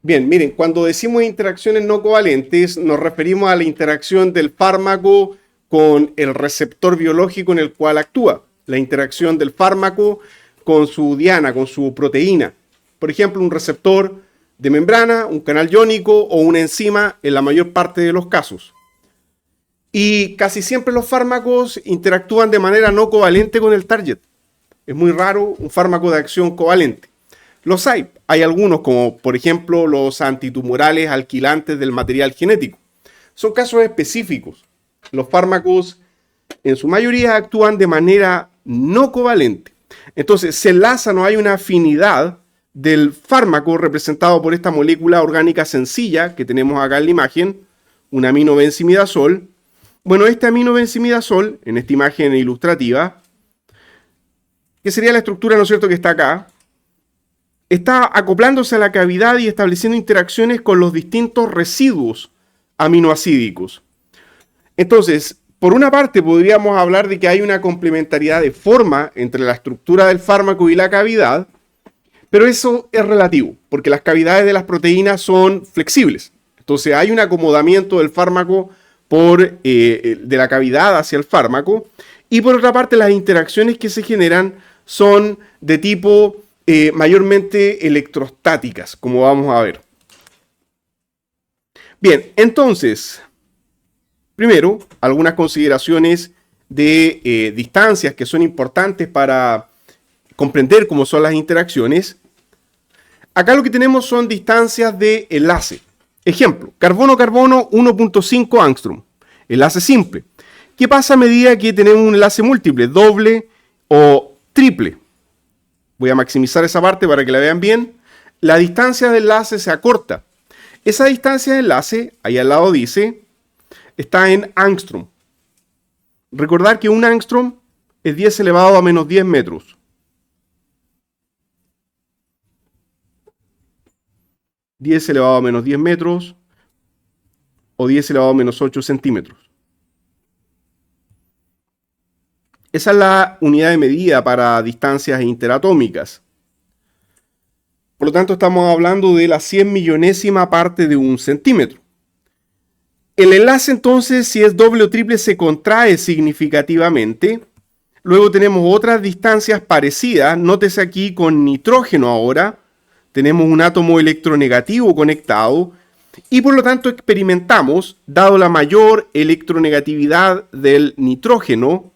Bien, miren, cuando decimos interacciones no covalentes, nos referimos a la interacción del fármaco con el receptor biológico en el cual actúa. La interacción del fármaco con su diana, con su proteína. Por ejemplo, un receptor de membrana, un canal iónico o una enzima en la mayor parte de los casos. Y casi siempre los fármacos interactúan de manera no covalente con el target. Es muy raro un fármaco de acción covalente. Los hay algunos como por ejemplo los antitumorales alquilantes del material genético. Son casos específicos. Los fármacos en su mayoría actúan de manera no covalente. Entonces se enlaza, no hay una afinidad del fármaco representado por esta molécula orgánica sencilla que tenemos acá en la imagen, un aminobenzimidazol. Bueno, este aminobenzimidazol, en esta imagen ilustrativa, que sería la estructura, ¿no es cierto?, que está acá, está acoplándose a la cavidad y estableciendo interacciones con los distintos residuos aminoacídicos. Entonces, por una parte podríamos hablar de que hay una complementariedad de forma entre la estructura del fármaco y la cavidad, pero eso es relativo, porque las cavidades de las proteínas son flexibles. Entonces hay un acomodamiento del fármaco de la cavidad hacia el fármaco, y por otra parte las interacciones que se generan son de tipo mayormente electrostáticas, como vamos a ver. Bien, entonces, primero, algunas consideraciones de distancias que son importantes para comprender cómo son las interacciones. Acá lo que tenemos son distancias de enlace. Ejemplo, carbono-carbono 1.5 angstrom, enlace simple. ¿Qué pasa a medida que tenemos un enlace múltiple, doble o triple? Voy a maximizar esa parte para que la vean bien. La distancia de enlace se acorta. Esa distancia de enlace, ahí al lado dice, está en angstrom. Recordar que un angstrom es 10 elevado a menos 10 metros. 10 elevado a menos 10 metros o 10 elevado a menos 8 centímetros. Esa es la unidad de medida para distancias interatómicas. Por lo tanto, estamos hablando de la 100 millonésima parte de un centímetro. El enlace, entonces, si es doble o triple, se contrae significativamente. Luego tenemos otras distancias parecidas. Nótese aquí con nitrógeno ahora. Tenemos un átomo electronegativo conectado. Y por lo tanto experimentamos, dado la mayor electronegatividad del nitrógeno,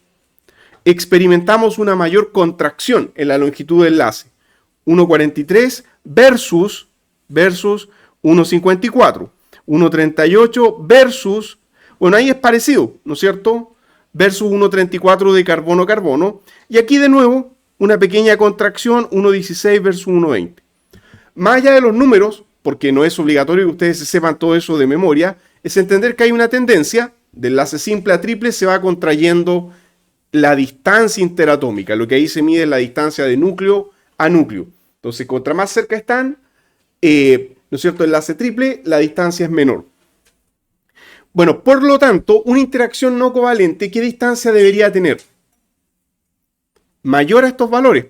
experimentamos una mayor contracción en la longitud del enlace. 1,43 versus 1,54. 1,38 versus, bueno, ahí es parecido, ¿no es cierto? Versus 1,34 de carbono-carbono. Y aquí de nuevo, una pequeña contracción, 1,16 versus 1,20. Más allá de los números, porque no es obligatorio que ustedes se sepan todo eso de memoria, es entender que hay una tendencia, de enlace simple a triple se va contrayendo la distancia interatómica. Lo que ahí se mide es la distancia de núcleo a núcleo. Entonces, contra más cerca están, ¿no es cierto?, enlace triple, la distancia es menor. Bueno, por lo tanto, una interacción no covalente, ¿qué distancia debería tener? Mayor a estos valores.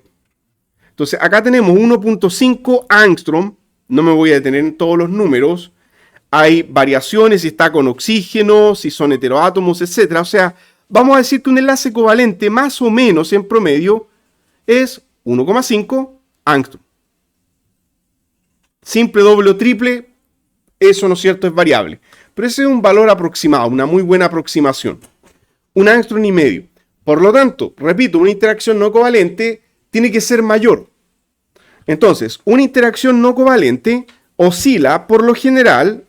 Entonces, acá tenemos 1.5 angstrom. No me voy a detener en todos los números. Hay variaciones si está con oxígeno, si son heteroátomos, etc. O sea, vamos a decir que un enlace covalente más o menos en promedio es 1,5 angstrom. Simple, doble o triple, eso, ¿no es cierto?, es variable. Pero ese es un valor aproximado, una muy buena aproximación. 1 angstrom y medio. Por lo tanto, repito, una interacción no covalente tiene que ser mayor. Entonces, una interacción no covalente oscila por lo general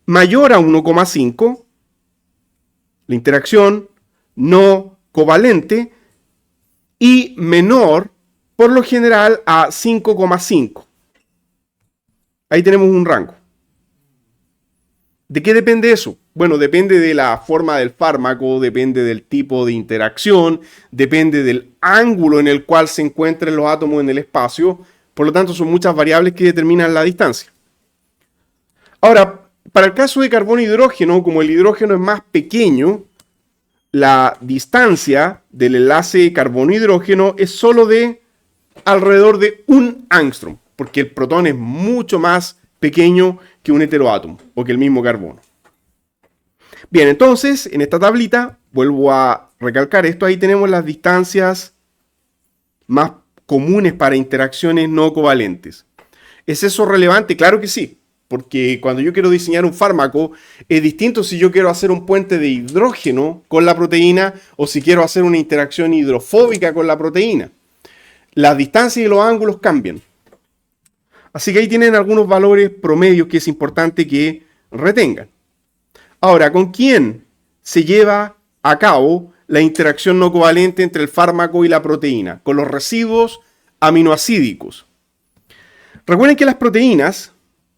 mayor a 1,5. La interacción no covalente, y menor por lo general a 5,5. Ahí tenemos un rango. ¿De qué depende eso? Bueno, depende de la forma del fármaco, depende del tipo de interacción, depende del ángulo en el cual se encuentran los átomos en el espacio. Por lo tanto, son muchas variables que determinan la distancia. Ahora, para el caso de carbono e hidrógeno, como el hidrógeno es más pequeño, la distancia del enlace carbono-hidrógeno es solo de alrededor de 1 angstrom, porque el protón es mucho más pequeño que un heteroátomo o que el mismo carbono. Bien, entonces, en esta tablita, vuelvo a recalcar esto, ahí tenemos las distancias más comunes para interacciones no covalentes. ¿Es eso relevante? Claro que sí, porque cuando yo quiero diseñar un fármaco, es distinto si yo quiero hacer un puente de hidrógeno con la proteína o si quiero hacer una interacción hidrofóbica con la proteína. Las distancias y los ángulos cambian. Así que ahí tienen algunos valores promedios que es importante que retengan. Ahora, ¿con quién se lleva a cabo la interacción no covalente entre el fármaco y la proteína? Con los residuos aminoacídicos. Recuerden que las proteínas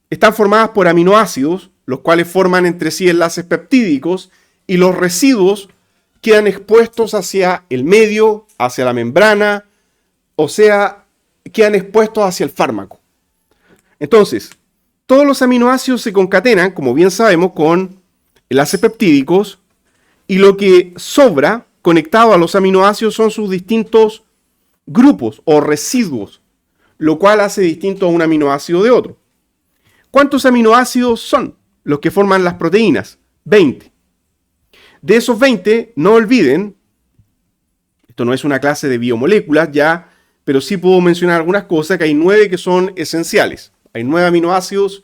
están formadas por aminoácidos, los cuales forman entre sí enlaces peptídicos, y los residuos quedan expuestos hacia el medio, hacia la membrana, o sea, quedan expuestos hacia el fármaco. Entonces, todos los aminoácidos se concatenan, como bien sabemos, con enlaces peptídicos, y lo que sobra conectado a los aminoácidos son sus distintos grupos o residuos, lo cual hace distinto a un aminoácido de otro. ¿Cuántos aminoácidos son los que forman las proteínas? 20. De esos 20, no olviden, esto no es una clase de biomoléculas ya, pero sí puedo mencionar algunas cosas, que hay 9 que son esenciales. Hay 9 aminoácidos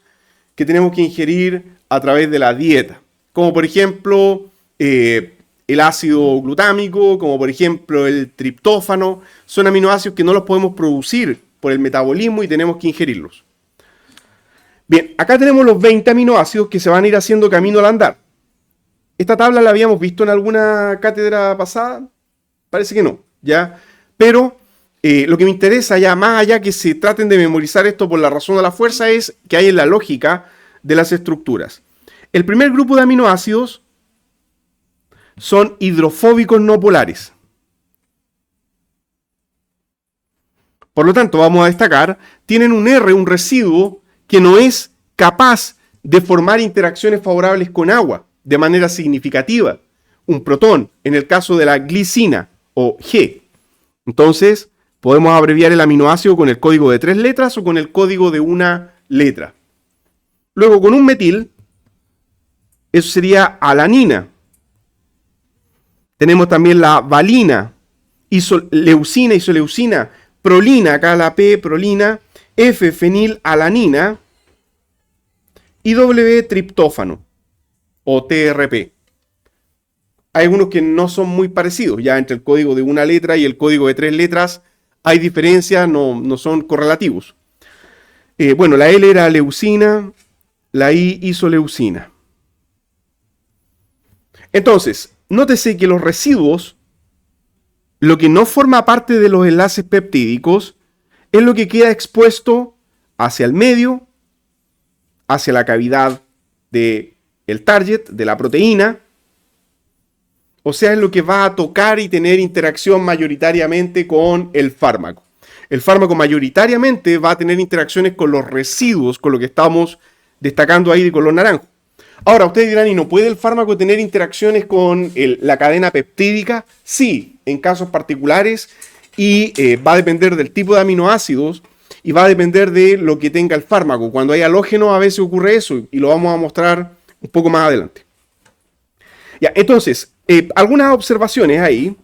que tenemos que ingerir a través de la dieta, como por ejemplo el ácido glutámico, como por ejemplo el triptófano. Son aminoácidos que no los podemos producir por el metabolismo y tenemos que ingerirlos. Bien, acá tenemos los 20 aminoácidos que se van a ir haciendo camino al andar. Esta tabla la habíamos visto en alguna cátedra pasada, parece que no, ¿ya? Pero lo que me interesa ya, más allá que se traten de memorizar esto por la razón de la fuerza, es que hay en la lógica de las estructuras. El primer grupo de aminoácidos son hidrofóbicos no polares. Por lo tanto, vamos a destacar, tienen un R, un residuo, que no es capaz de formar interacciones favorables con agua de manera significativa. Un protón, en el caso de la glicina o G. Entonces, podemos abreviar el aminoácido con el código de 3 letras o con el código de una letra. Luego, con un metil, eso sería alanina. Tenemos también la valina, isoleucina, isoleucina, prolina, acá la P, prolina, F, fenilalanina, y W, triptófano, o TRP. Hay algunos que no son muy parecidos, ya entre el código de una letra y el código de 3 letras hay diferencias, no son correlativos. Bueno, la L era leucina, la I, isoleucina. Entonces, nótese que los residuos, lo que no forma parte de los enlaces peptídicos, es lo que queda expuesto hacia el medio, hacia la cavidad del target, de la proteína. O sea, es lo que va a tocar y tener interacción mayoritariamente con el fármaco. El fármaco mayoritariamente va a tener interacciones con los residuos, con lo que estamos destacando ahí de color naranjo. Ahora, ustedes dirán, ¿y no puede el fármaco tener interacciones con la cadena peptídica? Sí, en casos particulares, y va a depender del tipo de aminoácidos y va a depender de lo que tenga el fármaco. Cuando hay halógenos a veces ocurre eso y lo vamos a mostrar un poco más adelante. Ya, entonces, algunas observaciones ahí.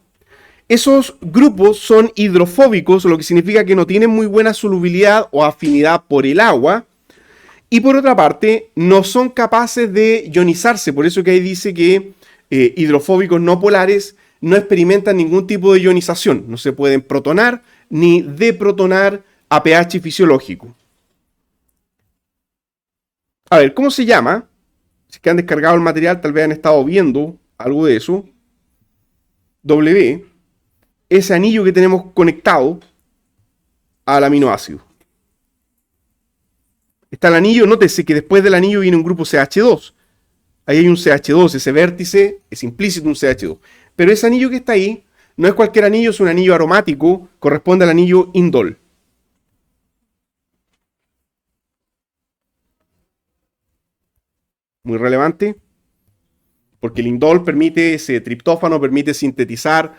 Esos grupos son hidrofóbicos, lo que significa que no tienen muy buena solubilidad o afinidad por el agua. Y por otra parte, no son capaces de ionizarse. Por eso que ahí dice que hidrofóbicos no polares no experimentan ningún tipo de ionización. No se pueden protonar ni deprotonar a pH fisiológico. A ver, ¿cómo se llama? Si que han descargado el material, tal vez han estado viendo algo de eso. W, ese anillo que tenemos conectado al aminoácido. Está el anillo, nótese que después del anillo viene un grupo CH2. Ahí hay un CH2, ese vértice es implícito un CH2. Pero ese anillo que está ahí no es cualquier anillo, es un anillo aromático, corresponde al anillo indol. Muy relevante, porque el indol permite, ese triptófano permite sintetizar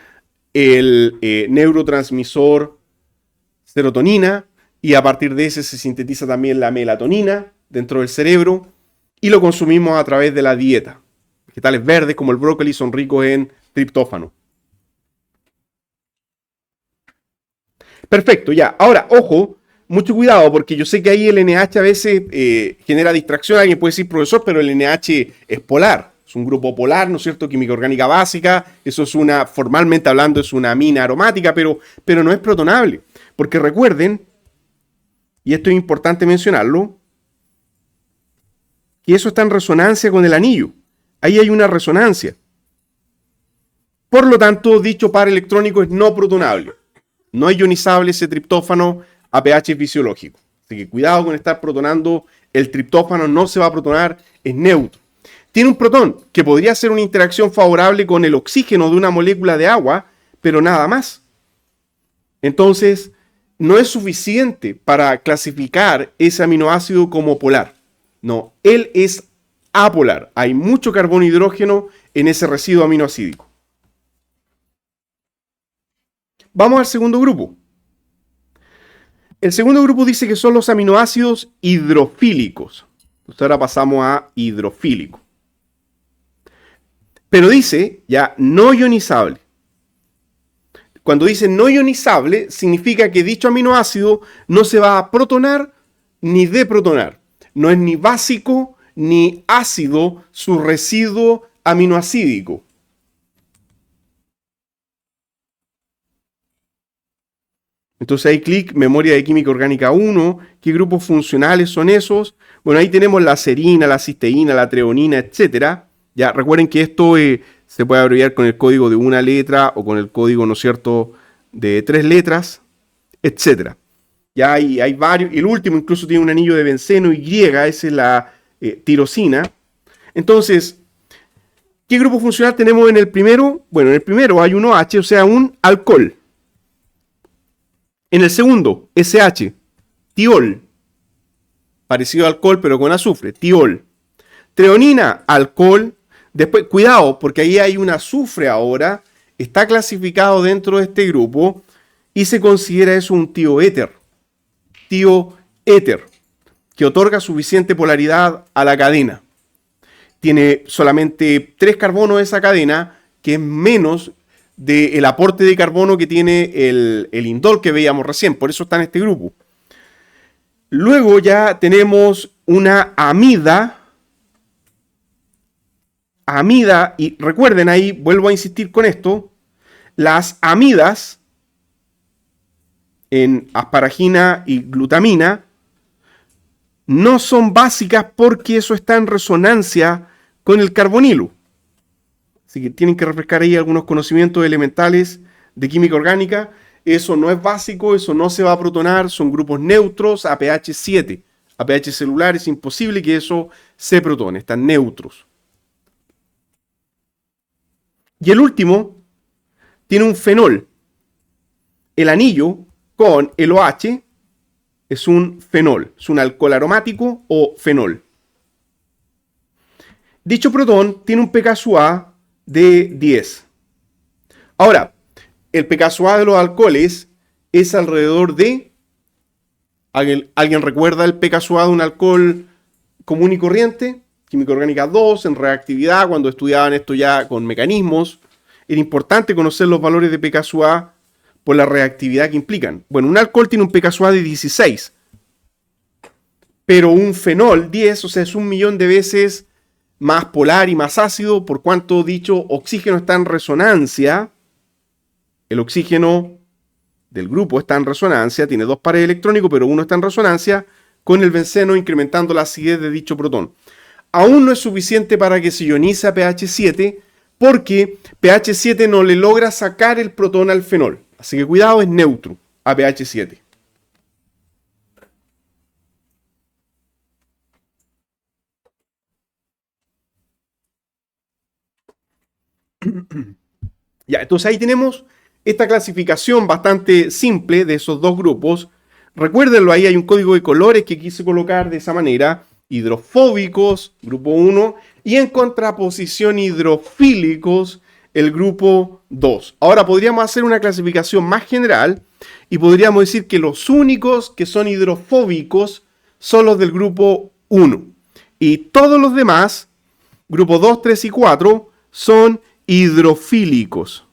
el neurotransmisor serotonina, y a partir de ese se sintetiza también la melatonina, dentro del cerebro y lo consumimos a través de la dieta. Vegetales verdes como el brócoli son ricos en triptófano. Perfecto, ya. Ahora, ojo, mucho cuidado porque yo sé que ahí el NH a veces genera distracción. Alguien puede decir, profesor, pero el NH es polar. Es un grupo polar, ¿no es cierto? Química orgánica básica. Eso es formalmente hablando, es una amina aromática, pero no es protonable. Porque recuerden, y esto es importante mencionarlo, que eso está en resonancia con el anillo. Ahí hay una resonancia. Por lo tanto, dicho par electrónico es no protonable. No es ionizable ese triptófano a pH fisiológico. Así que cuidado con estar protonando. El triptófano no se va a protonar, es neutro. Tiene un protón que podría hacer una interacción favorable con el oxígeno de una molécula de agua, pero nada más. Entonces, no es suficiente para clasificar ese aminoácido como polar. No, él es apolar. Hay mucho carbono e hidrógeno en ese residuo aminoácido. Vamos al segundo grupo. El segundo grupo dice que son los aminoácidos hidrofílicos. Entonces ahora pasamos a hidrofílico. Pero dice ya no ionizable. Cuando dice no ionizable, significa que dicho aminoácido no se va a protonar ni deprotonar. No es ni básico ni ácido su residuo aminoácidico. Entonces hay clic, memoria de química orgánica 1, ¿qué grupos funcionales son esos? Bueno, ahí tenemos la serina, la cisteína, la treonina, etc. Ya recuerden que esto se puede abreviar con el código de una letra o con el código, ¿no es cierto?, de 3 letras, etc. Ya hay varios, y el último incluso tiene un anillo de benceno Y, esa es la tirosina. Entonces, ¿qué grupo funcional tenemos en el primero? Bueno, en el primero hay un OH, o sea, un alcohol. En el segundo, SH, tiol. Parecido a alcohol, pero con azufre, tiol. Treonina, alcohol. Después, cuidado, porque ahí hay un azufre ahora. Está clasificado dentro de este grupo y se considera eso un tioéter. Tioéter, que otorga suficiente polaridad a la cadena. Tiene solamente 3 carbonos esa cadena, que es menos del aporte de carbono que tiene el indol que veíamos recién. Por eso está en este grupo. Luego ya tenemos una amida. Amida, y recuerden ahí, vuelvo a insistir con esto, las amidas en asparagina y glutamina no son básicas porque eso está en resonancia con el carbonilo. Así que tienen que refrescar ahí algunos conocimientos elementales de química orgánica. Eso no es básico, eso no se va a protonar, son grupos neutros a pH 7. A pH celular es imposible que eso se protone, están neutros. Y el último tiene un fenol. El anillo con el OH es un fenol, es un alcohol aromático o fenol. Dicho protón tiene un pKa de 10. Ahora, el pKa de los alcoholes es alrededor de... ¿Alguien recuerda el pKa de un alcohol común y corriente? Química orgánica 2, en reactividad, cuando estudiaban esto ya con mecanismos, era importante conocer los valores de pKa por la reactividad que implican. Bueno, un alcohol tiene un pKa de 16, pero un fenol 10, o sea, es 1.000.000 de veces más polar y más ácido, por cuanto dicho oxígeno está en resonancia. El oxígeno del grupo está en resonancia, tiene 2 pares electrónicos, pero uno está en resonancia con el benceno, incrementando la acidez de dicho protón. Aún no es suficiente para que se ionice a pH 7, porque pH 7 no le logra sacar el protón al fenol. Así que cuidado, es neutro a pH 7. Ya, entonces ahí tenemos esta clasificación bastante simple de esos dos grupos. Recuérdenlo, ahí hay un código de colores que quise colocar de esa manera. Hidrofóbicos, grupo 1, y en contraposición hidrofílicos, el grupo 2. Ahora podríamos hacer una clasificación más general y podríamos decir que los únicos que son hidrofóbicos son los del grupo 1. 1. Y todos los demás, grupos 2, 3 y 4, son hidrofílicos.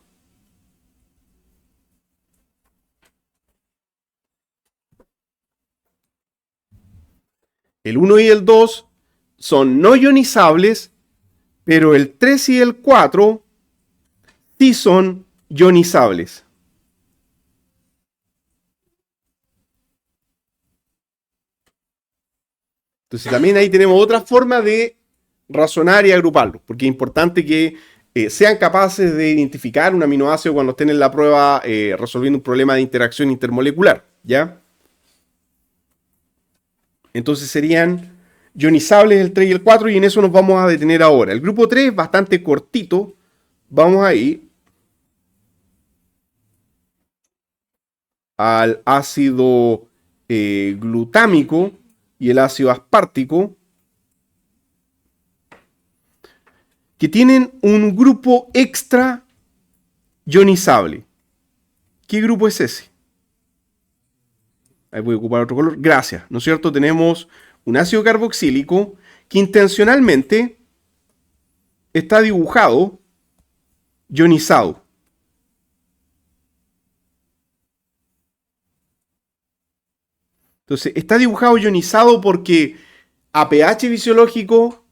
El 1 y el 2 son no ionizables, pero el 3 y el 4 sí son ionizables. Entonces también ahí tenemos otra forma de razonar y agruparlos, porque es importante que sean capaces de identificar un aminoácido cuando estén en la prueba resolviendo un problema de interacción intermolecular, ¿ya? Entonces serían ionizables el 3 y el 4 y en eso nos vamos a detener ahora. El grupo 3 es bastante cortito. Vamos a ir al ácido glutámico y el ácido aspartico, que tienen un grupo extra ionizable. ¿Qué grupo es ese? Ahí voy a ocupar otro color. Gracias. ¿No es cierto? Tenemos un ácido carboxílico que intencionalmente está dibujado ionizado. Entonces, está dibujado ionizado porque a pH fisiológico,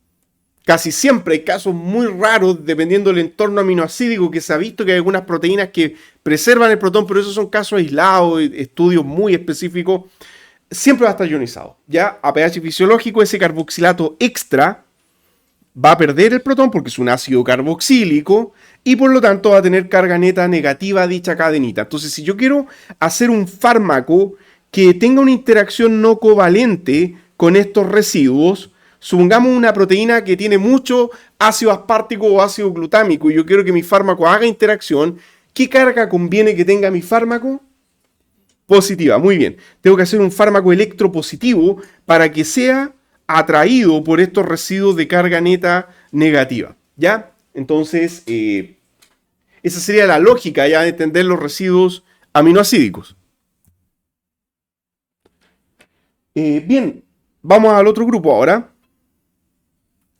casi siempre hay casos muy raros, dependiendo del entorno aminoácidico, que se ha visto que hay algunas proteínas que preservan el protón, pero esos son casos aislados, estudios muy específicos. Siempre va a estar ionizado. Ya a pH fisiológico, ese carboxilato extra va a perder el protón porque es un ácido carboxílico y por lo tanto va a tener carga neta negativa a dicha cadenita. Entonces, si yo quiero hacer un fármaco que tenga una interacción no covalente con estos residuos, supongamos una proteína que tiene mucho ácido aspartico o ácido glutámico y yo quiero que mi fármaco haga interacción, ¿qué carga conviene que tenga mi fármaco? Positiva, muy bien. Tengo que hacer un fármaco electropositivo para que sea atraído por estos residuos de carga neta negativa, ¿ya? Entonces, esa sería la lógica ya de entender los residuos aminoácidicos. Bien, vamos al otro grupo ahora.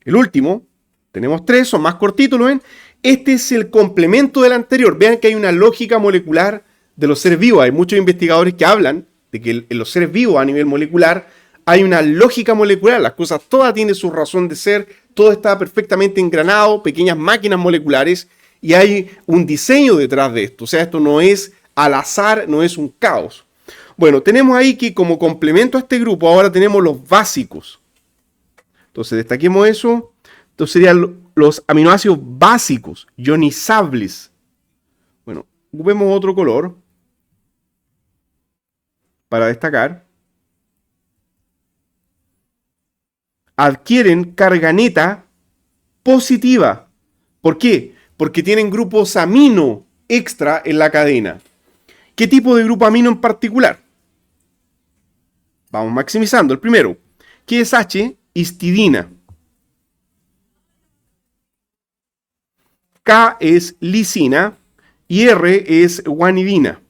El último, tenemos 3, son más cortitos, ¿lo ven? Este es el complemento del anterior. Vean que hay una lógica molecular de los seres vivos. Hay muchos investigadores que hablan de que en los seres vivos a nivel molecular hay una lógica molecular. Las cosas todas tienen su razón de ser, todo está perfectamente engranado, pequeñas máquinas moleculares, y hay un diseño detrás de esto. O sea, esto no es al azar, no es un caos. Bueno, tenemos ahí que como complemento a este grupo ahora tenemos los básicos. Entonces destaquemos eso. Entonces serían los aminoácidos básicos, ionizables. Bueno, ocupemos otro color para destacar. Adquieren carga neta positiva. ¿Por qué? Porque tienen grupos amino extra en la cadena. ¿Qué tipo de grupo amino en particular? Vamos maximizando. El primero, ¿qué es H? Histidina. K es lisina y R es guanidina.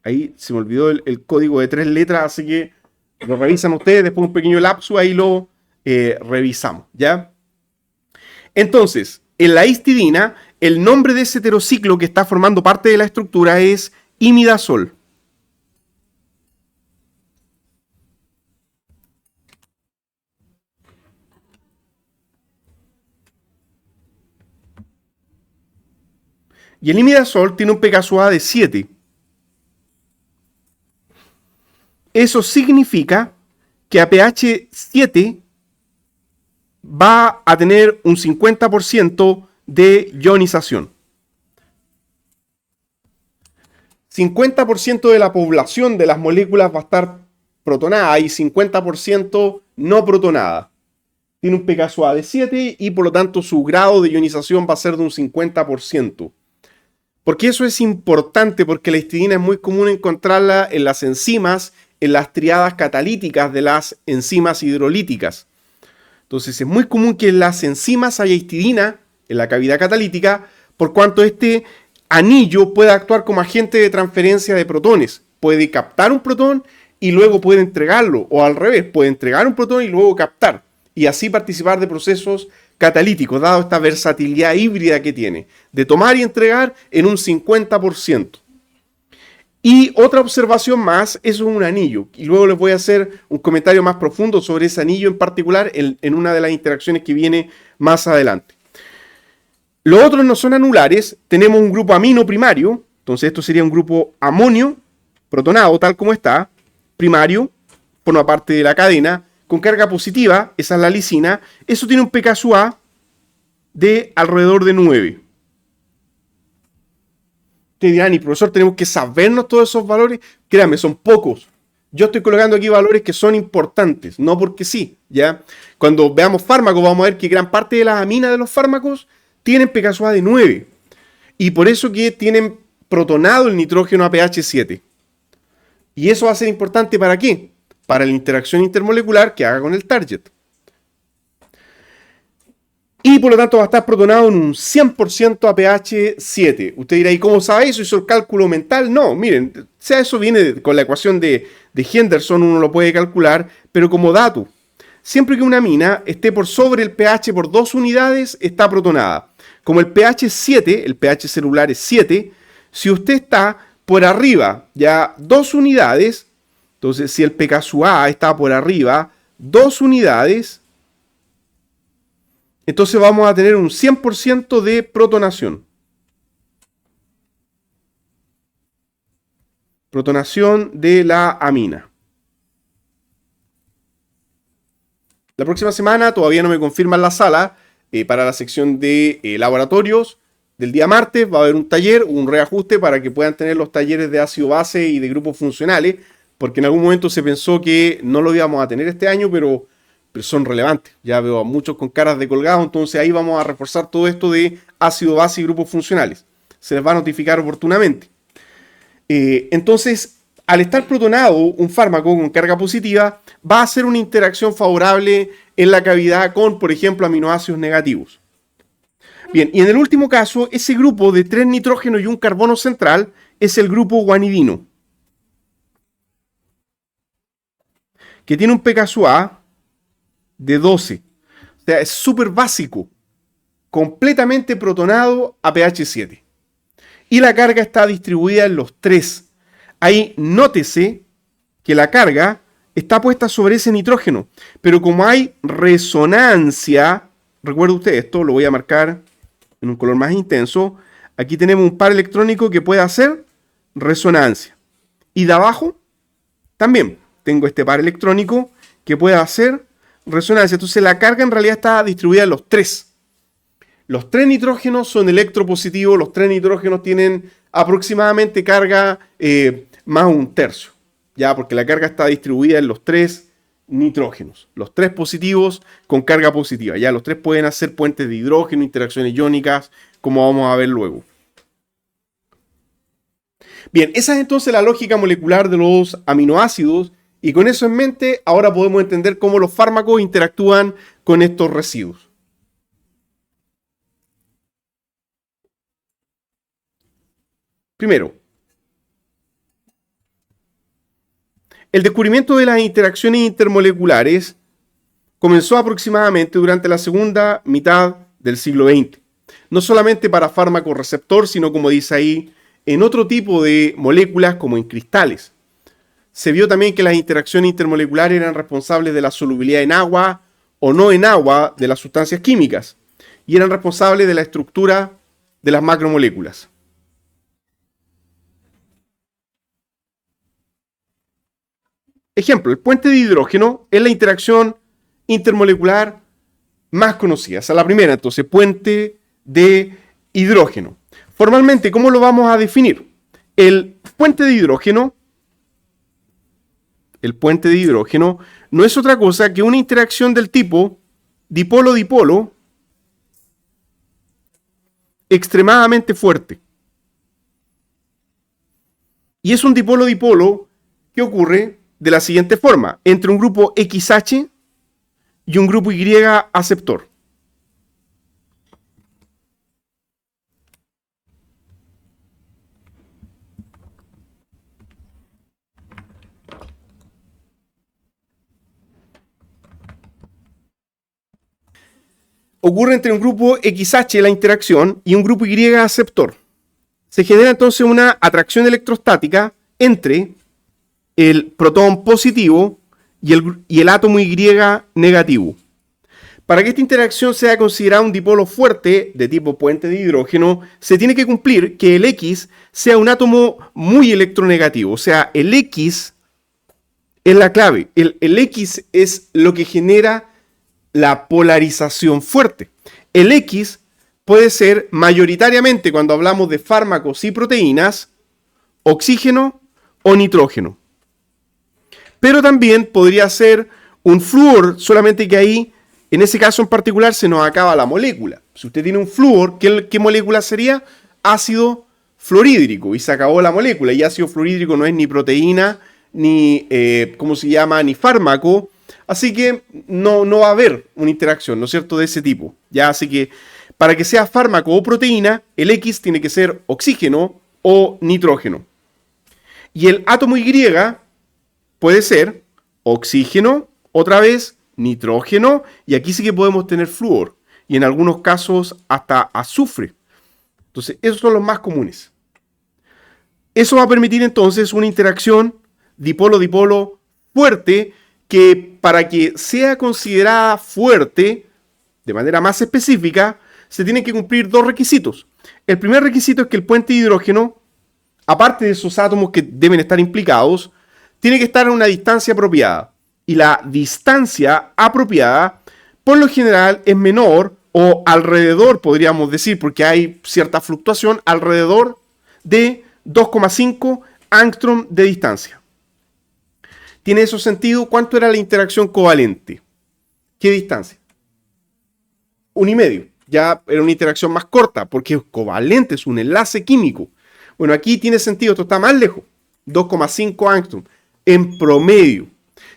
Ahí se me olvidó el código de 3 letras, así que lo revisan ustedes, después un pequeño lapso, ahí lo revisamos, ¿ya? Entonces, en la histidina, el nombre de ese heterociclo que está formando parte de la estructura es imidazol. Y el imidazol tiene un pKa de 7. Eso significa que a pH 7 va a tener un 50% de ionización. 50% de la población de las moléculas va a estar protonada y 50% no protonada. Tiene un pKa de 7 y por lo tanto su grado de ionización va a ser de un 50%. ¿Por qué eso es importante? Porque la histidina es muy común encontrarla en las enzimas, en las triadas catalíticas de las enzimas hidrolíticas. Entonces es muy común que en las enzimas haya histidina en la cavidad catalítica, por cuanto este anillo puede actuar como agente de transferencia de protones. puede captar un protón y luego puede entregarlo, o al revés, puede entregar un protón y luego captar, y así participar de procesos catalíticos, dado esta versatilidad híbrida que tiene, de tomar y entregar en un 50%. Y otra observación más, eso es un anillo, y luego les voy a hacer un comentario más profundo sobre ese anillo en particular en una de las interacciones que viene más adelante. Los otros no son anulares, tenemos un grupo amino primario, entonces esto sería un grupo amonio protonado tal como está, primario, forma parte de la cadena, con carga positiva, esa es la lisina, eso tiene un pKa de alrededor de 9. Ustedes dirán, y profesor, tenemos que sabernos todos esos valores. Créanme, son pocos. Yo estoy colocando aquí valores que son importantes, no porque sí, ¿ya? Cuando veamos fármacos vamos a ver que gran parte de las aminas de los fármacos tienen pKa de 9. Y por eso que tienen protonado el nitrógeno a pH 7. Y eso va a ser importante ¿para qué? Para la interacción intermolecular que haga con el target. Y por lo tanto va a estar protonado en un 100% a pH 7. Usted dirá, ¿y cómo sabe eso? ¿Hizo el cálculo mental? No, miren, sea eso viene con la ecuación de Henderson, uno lo puede calcular, pero como dato, siempre que una amina esté por sobre el pH por 2 unidades, está protonada. Como el pH es 7, el pH celular es 7, si usted está por arriba ya 2 unidades, entonces si el pKa está por arriba 2 unidades, entonces vamos a tener un 100% de protonación. Protonación de la amina. La próxima semana todavía no me confirman la sala para la sección de laboratorios del día martes. Va a haber un taller, un reajuste para que puedan tener los talleres de ácido base y de grupos funcionales, porque en algún momento se pensó que no lo íbamos a tener este año, pero son relevantes. Ya veo a muchos con caras de colgado, entonces ahí vamos a reforzar todo esto de ácido base y grupos funcionales. Se les va a notificar oportunamente. Entonces, al estar protonado un fármaco con carga positiva, va a hacer una interacción favorable en la cavidad con, por ejemplo, aminoácidos negativos. Bien, y en el último caso, ese grupo de 3 nitrógenos y un carbono central es el grupo guanidino, que tiene un pKa de 12. O sea, es súper básico, completamente protonado a pH 7. Y la carga está distribuida en los 3. Ahí nótese que la carga está puesta sobre ese nitrógeno, pero como hay resonancia, recuerde usted esto, lo voy a marcar en un color más intenso, aquí tenemos un par electrónico que puede hacer resonancia. Y de abajo también tengo este par electrónico que puede hacer resonancia. Entonces la carga en realidad está distribuida en los 3. Los 3 nitrógenos son electropositivos, los 3 nitrógenos tienen aproximadamente carga más un tercio, ya, porque la carga está distribuida en los 3 nitrógenos, los 3 positivos con carga positiva, ya, los 3 pueden hacer puentes de hidrógeno, interacciones iónicas, como vamos a ver luego. Bien, esa es entonces la lógica molecular de los aminoácidos, y con eso en mente, ahora podemos entender cómo los fármacos interactúan con estos residuos. Primero, el descubrimiento de las interacciones intermoleculares comenzó aproximadamente durante la segunda mitad del siglo XX. No solamente para fármacos receptor, sino como dice ahí, en otro tipo de moléculas como en cristales. Se vio también que las interacciones intermoleculares eran responsables de la solubilidad en agua o no en agua de las sustancias químicas y eran responsables de la estructura de las macromoléculas. Ejemplo, el puente de hidrógeno es la interacción intermolecular más conocida. Esa es la primera, entonces, puente de hidrógeno. Formalmente, ¿cómo lo vamos a definir? El puente de hidrógeno no es otra cosa que una interacción del tipo dipolo-dipolo extremadamente fuerte. Y es un dipolo-dipolo que ocurre de la siguiente forma, entre un grupo XH y un grupo Y aceptor. ocurre entre un grupo XH, la interacción, y un grupo Y aceptor. Se genera entonces una atracción electrostática entre el protón positivo y el átomo Y negativo. Para que esta interacción sea considerada un dipolo fuerte de tipo puente de hidrógeno, se tiene que cumplir que el X sea un átomo muy electronegativo. O sea, el X es la clave. El X es lo que genera la polarización fuerte. El X puede ser mayoritariamente, cuando hablamos de fármacos y proteínas, oxígeno o nitrógeno. Pero también podría ser un flúor, solamente que ahí, en ese caso en particular, se nos acaba la molécula. Si usted tiene un flúor, ¿qué molécula sería? Ácido fluorhídrico, y se acabó la molécula. Y ácido fluorhídrico no es ni proteína, ni, ¿cómo se llama?, ni fármaco. Así que no va a haber una interacción, ¿no es cierto?, de ese tipo. ¿Ya? Así que para que sea fármaco o proteína, el X tiene que ser oxígeno o nitrógeno. Y el átomo Y puede ser oxígeno, otra vez nitrógeno, y aquí sí que podemos tener flúor, y en algunos casos hasta azufre. Entonces, esos son los más comunes. Eso va a permitir entonces una interacción dipolo-dipolo fuerte, que para que sea considerada fuerte, de manera más específica, se tienen que cumplir dos requisitos. El primer requisito es que el puente de hidrógeno, aparte de esos átomos que deben estar implicados, tiene que estar a una distancia apropiada. Y la distancia apropiada, por lo general, es menor o alrededor, podríamos decir, porque hay cierta fluctuación, alrededor de 2,5 angstrom de distancia. ¿Tiene eso sentido? ¿Cuánto era la interacción covalente? ¿Qué distancia? 1,5. Ya era una interacción más corta, porque es covalente, es un enlace químico. Bueno, aquí tiene sentido, esto está más lejos. 2,5 angstrom en promedio.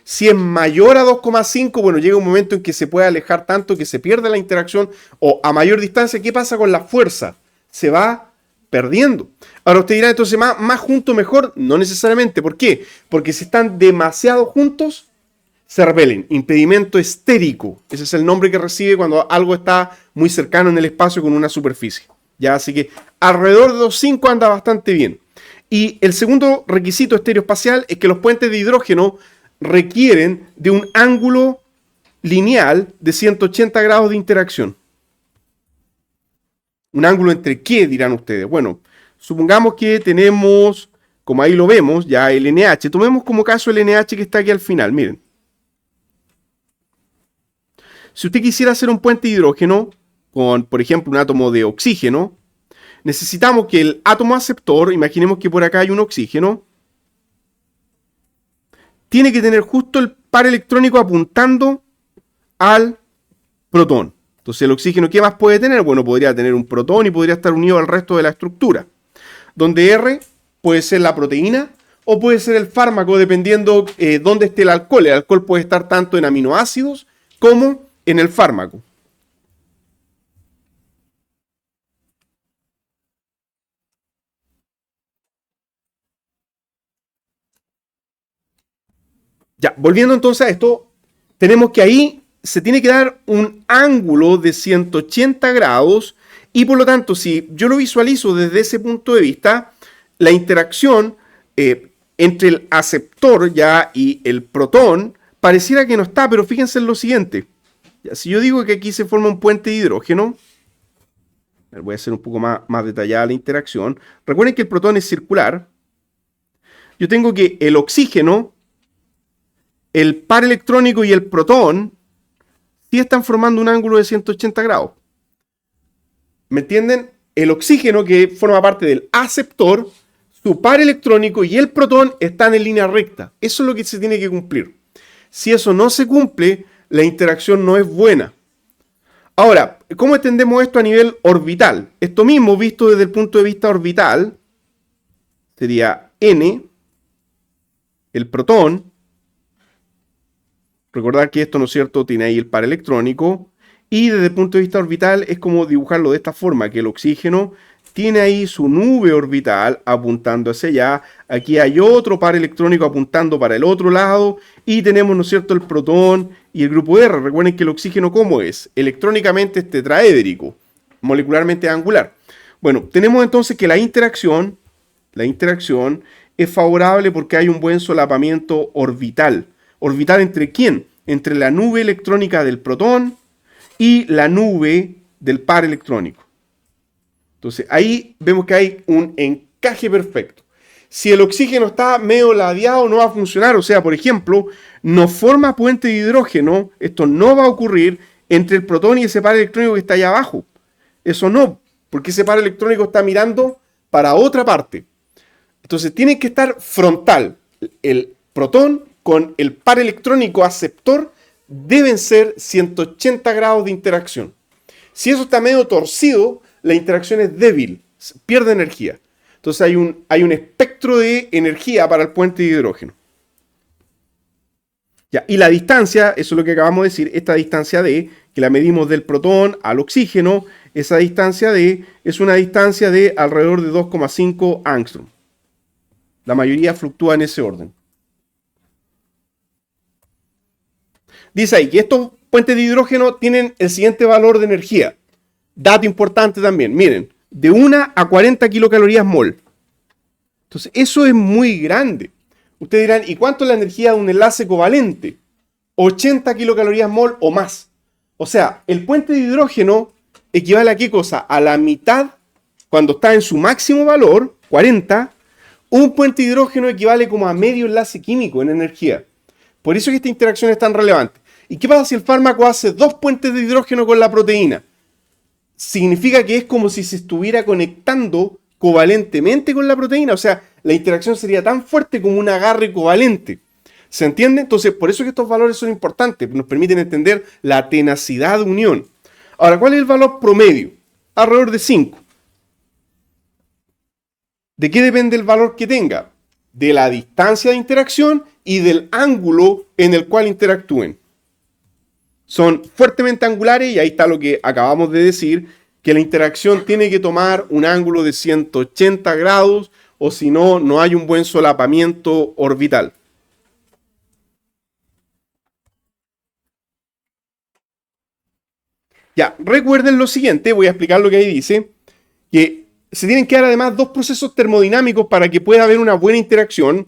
Si es mayor a 2,5, bueno, llega un momento en que se puede alejar tanto que se pierde la interacción, o a mayor distancia, ¿qué pasa con la fuerza? Se va perdiendo. Ahora usted dirá, entonces más juntos mejor. No necesariamente. ¿Por qué? Porque si están demasiado juntos, se repelen. Impedimento estérico. Ese es el nombre que recibe cuando algo está muy cercano en el espacio con una superficie. ¿Ya? Así que alrededor de 2,5 anda bastante bien. Y el segundo requisito estereoespacial es que los puentes de hidrógeno requieren de un ángulo lineal de 180 grados de interacción. ¿Un ángulo entre qué, dirán ustedes? Bueno, supongamos que tenemos, como ahí lo vemos, ya el NH. Tomemos como caso el NH que está aquí al final, miren. Si usted quisiera hacer un puente de hidrógeno con, por ejemplo, un átomo de oxígeno, necesitamos que el átomo aceptor, imaginemos que por acá hay un oxígeno, tiene que tener justo el par electrónico apuntando al protón. Entonces, ¿el oxígeno qué más puede tener? Bueno, podría tener un protón y podría estar unido al resto de la estructura. Donde R puede ser la proteína o puede ser el fármaco, dependiendo dónde esté el alcohol. El alcohol puede estar tanto en aminoácidos como en el fármaco. Ya, volviendo entonces a esto, tenemos que ahí se tiene que dar un ángulo de 180 grados y por lo tanto, si yo lo visualizo desde ese punto de vista, la interacción entre el aceptor ya y el protón pareciera que no está, pero fíjense en lo siguiente. Ya, si yo digo que aquí se forma un puente de hidrógeno, voy a hacer un poco más detallada la interacción. Recuerden que el protón es circular. Yo tengo que el oxígeno, el par electrónico y el protón sí están formando un ángulo de 180 grados. ¿Me entienden? El oxígeno, que forma parte del aceptor, su par electrónico y el protón están en línea recta. Eso es lo que se tiene que cumplir. Si eso no se cumple, la interacción no es buena. Ahora, ¿cómo entendemos esto a nivel orbital? Esto mismo, visto desde el punto de vista orbital, sería N, el protón. Recordar que esto, ¿no es cierto?, tiene ahí el par electrónico. Y desde el punto de vista orbital es como dibujarlo de esta forma, que el oxígeno tiene ahí su nube orbital apuntando hacia allá. Aquí hay otro par electrónico apuntando para el otro lado. Y tenemos, ¿no es cierto?, el protón y el grupo R. Recuerden que el oxígeno, ¿cómo es? Electrónicamente es tetraédrico, molecularmente angular. Bueno, tenemos entonces que la interacción es favorable porque hay un buen solapamiento orbital. ¿Orbital entre quién? Entre la nube electrónica del protón y la nube del par electrónico. Entonces ahí vemos que hay un encaje perfecto. Si el oxígeno está medio ladeado, no va a funcionar. O sea, por ejemplo, no forma puente de hidrógeno. Esto no va a ocurrir entre el protón y ese par electrónico que está allá abajo. Eso no, porque ese par electrónico está mirando para otra parte. Entonces tiene que estar frontal. El protón con el par electrónico aceptor deben ser 180 grados de interacción. Si eso está medio torcido, la interacción es débil, pierde energía. Entonces hay un espectro de energía para el puente de hidrógeno. Ya, y la distancia, eso es lo que acabamos de decir, esta distancia D, que la medimos del protón al oxígeno, esa distancia D es una distancia de alrededor de 2,5 angstrom. La mayoría fluctúa en ese orden. Dice ahí que estos puentes de hidrógeno tienen el siguiente valor de energía. Dato importante también, miren, de 1 a 40 kilocalorías mol. Entonces, eso es muy grande. Ustedes dirán, ¿y cuánto es la energía de un enlace covalente? 80 kilocalorías mol o más. O sea, el puente de hidrógeno equivale a qué cosa? A la mitad, cuando está en su máximo valor, 40, un puente de hidrógeno equivale como a medio enlace químico en energía. Por eso es que esta interacción es tan relevante. ¿Y qué pasa si el fármaco hace 2 puentes de hidrógeno con la proteína? Significa que es como si se estuviera conectando covalentemente con la proteína. O sea, la interacción sería tan fuerte como un agarre covalente. ¿Se entiende? Entonces, por eso es que estos valores son importantes. Nos permiten entender la tenacidad de unión. Ahora, ¿cuál es el valor promedio? Alrededor de 5. ¿De qué depende el valor que tenga? De la distancia de interacción y del ángulo en el cual interactúen. Son fuertemente angulares y ahí está lo que acabamos de decir, que la interacción tiene que tomar un ángulo de 180 grados o si no, no hay un buen solapamiento orbital. Ya, recuerden lo siguiente, voy a explicar lo que ahí dice, que se tienen que dar además 2 procesos termodinámicos para que pueda haber una buena interacción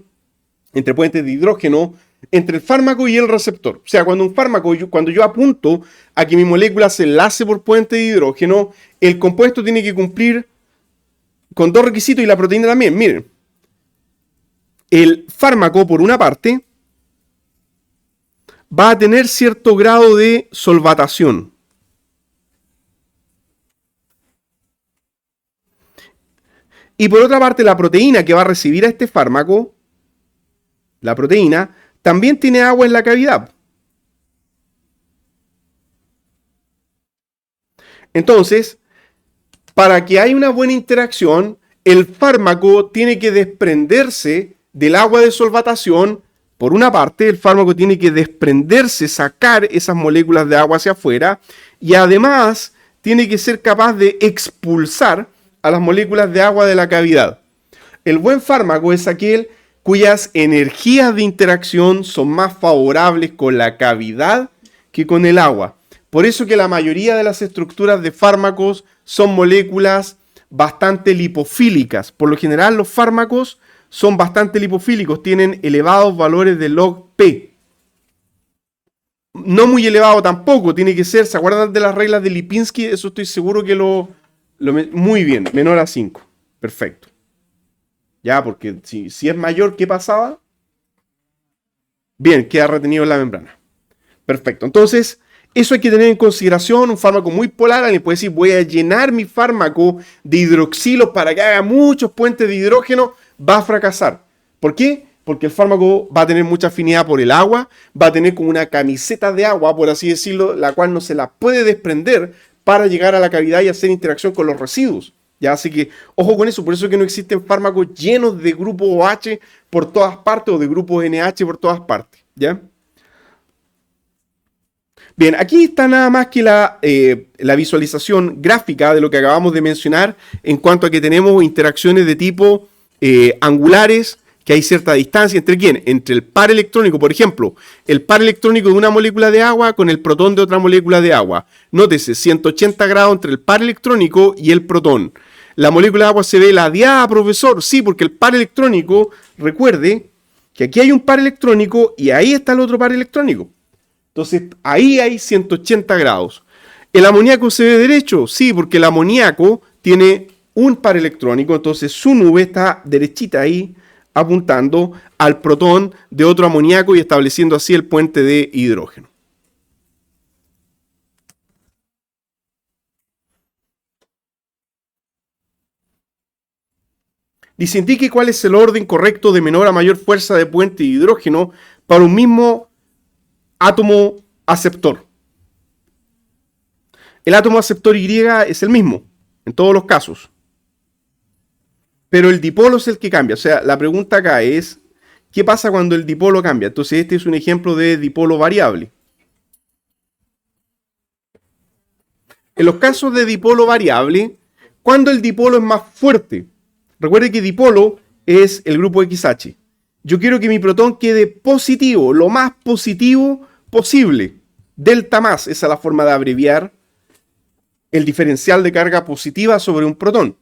entre puentes de hidrógeno, entre el fármaco y el receptor. O sea, cuando un fármaco, cuando yo apunto a que mi molécula se enlace por puente de hidrógeno, el compuesto tiene que cumplir con 2 requisitos y la proteína también. Miren, el fármaco, por una parte, va a tener cierto grado de solvatación. Y por otra parte, la proteína que va a recibir a este fármaco, la proteína, también tiene agua en la cavidad. Entonces, para que haya una buena interacción, el fármaco tiene que desprenderse del agua de solvatación. Por una parte, el fármaco tiene que desprenderse, sacar esas moléculas de agua hacia afuera y además tiene que ser capaz de expulsar a las moléculas de agua de la cavidad. El buen fármaco es aquel cuyas energías de interacción son más favorables con la cavidad que con el agua. Por eso que la mayoría de las estructuras de fármacos son moléculas bastante lipofílicas. Por lo general los fármacos son bastante lipofílicos, tienen elevados valores de log P. No muy elevado tampoco, tiene que ser, ¿se acuerdan de las reglas de Lipinski? Eso estoy seguro que muy bien, menor a 5. Perfecto. Ya, porque si es mayor, ¿qué pasaba? Bien, queda retenido en la membrana. Perfecto. Entonces, eso hay que tener en consideración. Un fármaco muy polar, alguien puede decir, voy a llenar mi fármaco de hidroxilos para que haga muchos puentes de hidrógeno, va a fracasar. ¿Por qué? Porque el fármaco va a tener mucha afinidad por el agua, va a tener como una camiseta de agua, por así decirlo, la cual no se la puede desprender para llegar a la cavidad y hacer interacción con los residuos. ¿Ya? Así que, ojo con eso, por eso es que no existen fármacos llenos de grupo OH por todas partes o de grupos NH por todas partes. ¿Ya? Bien, aquí está nada más que la visualización gráfica de lo que acabamos de mencionar en cuanto a que tenemos interacciones de tipo angulares, que hay cierta distancia entre quién, entre el par electrónico, por ejemplo, el par electrónico de una molécula de agua con el protón de otra molécula de agua. Nótese, 180 grados entre el par electrónico y el protón. La molécula de agua se ve ladeada, profesor. Sí, porque el par electrónico, recuerde que aquí hay un par electrónico y ahí está el otro par electrónico. Entonces, ahí hay 180 grados. ¿El amoníaco se ve derecho? Sí, porque el amoníaco tiene un par electrónico, entonces su nube está derechita ahí, apuntando al protón de otro amoníaco y estableciendo así el puente de hidrógeno. Dice, indique cuál es el orden correcto de menor a mayor fuerza de puente de hidrógeno para un mismo átomo aceptor. El átomo aceptor Y es el mismo en todos los casos. Pero el dipolo es el que cambia. O sea, la pregunta acá es, ¿qué pasa cuando el dipolo cambia? Entonces este es un ejemplo de dipolo variable. En los casos de dipolo variable, ¿cuándo el dipolo es más fuerte? Recuerde que dipolo es el grupo XH. Yo quiero que mi protón quede positivo, lo más positivo posible. Delta más, esa es la forma de abreviar el diferencial de carga positiva sobre un protón.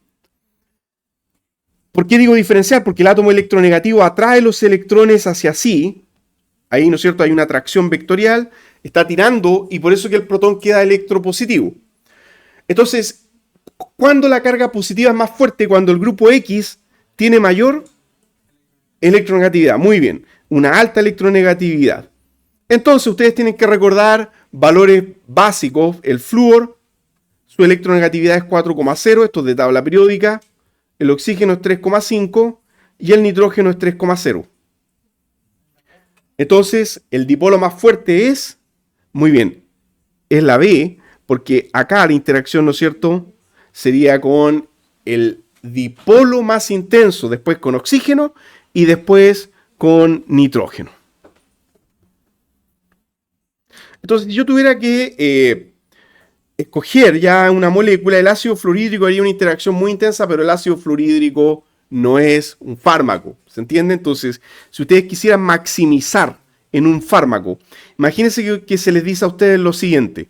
¿Por qué digo diferencial? Porque el átomo electronegativo atrae los electrones hacia sí. Ahí, ¿no es cierto? Hay una atracción vectorial, está tirando y por eso que el protón queda electropositivo. Entonces, ¿cuándo la carga positiva es más fuerte? Cuando el grupo X tiene mayor electronegatividad. Muy bien, una alta electronegatividad. Entonces, ustedes tienen que recordar valores básicos. El flúor, su electronegatividad es 4,0, esto es de tabla periódica. El oxígeno es 3,5 y el nitrógeno es 3,0. Entonces, el dipolo más fuerte es, muy bien, es la B, porque acá la interacción, ¿no es cierto?, sería con el dipolo más intenso, después con oxígeno y después con nitrógeno. Entonces, si yo tuviera que escoger ya una molécula, el ácido fluorhídrico haría una interacción muy intensa, pero el ácido fluorhídrico no es un fármaco, ¿se entiende? Entonces, si ustedes quisieran maximizar en un fármaco, imagínense que se les dice a ustedes lo siguiente,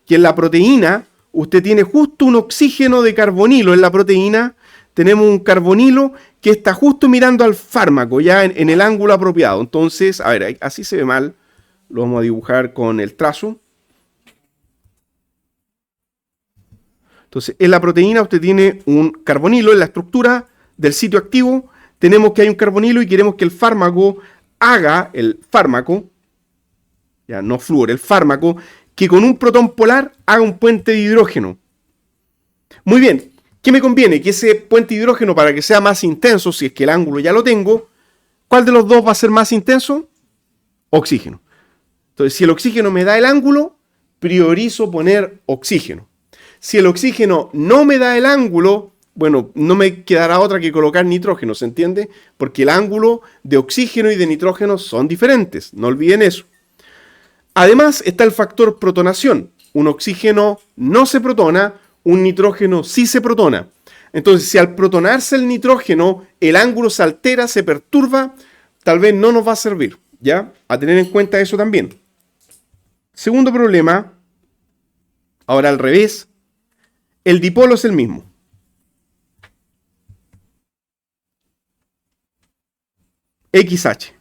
que en la proteína usted tiene justo un oxígeno de carbonilo, en la proteína tenemos un carbonilo que está justo mirando al fármaco, ya en el ángulo apropiado. Entonces, a ver, así se ve mal, lo vamos a dibujar con el trazo. Entonces, en la proteína usted tiene un carbonilo en la estructura del sitio activo. Tenemos que hay un carbonilo y queremos que el fármaco haga, ya no flúor, el fármaco, que con un protón polar haga un puente de hidrógeno. Muy bien, ¿qué me conviene? Que ese puente de hidrógeno, para que sea más intenso, si es que el ángulo ya lo tengo, ¿cuál de los dos va a ser más intenso? Oxígeno. Entonces, si el oxígeno me da el ángulo, priorizo poner oxígeno. Si el oxígeno no me da el ángulo, bueno, no me quedará otra que colocar nitrógeno, ¿se entiende? Porque el ángulo de oxígeno y de nitrógeno son diferentes, no olviden eso. Además está el factor protonación. Un oxígeno no se protona, un nitrógeno sí se protona. Entonces, si al protonarse el nitrógeno, el ángulo se altera, se perturba, tal vez no nos va a servir, ¿ya? A tener en cuenta eso también. Segundo problema, ahora al revés, el dipolo es el mismo. XH.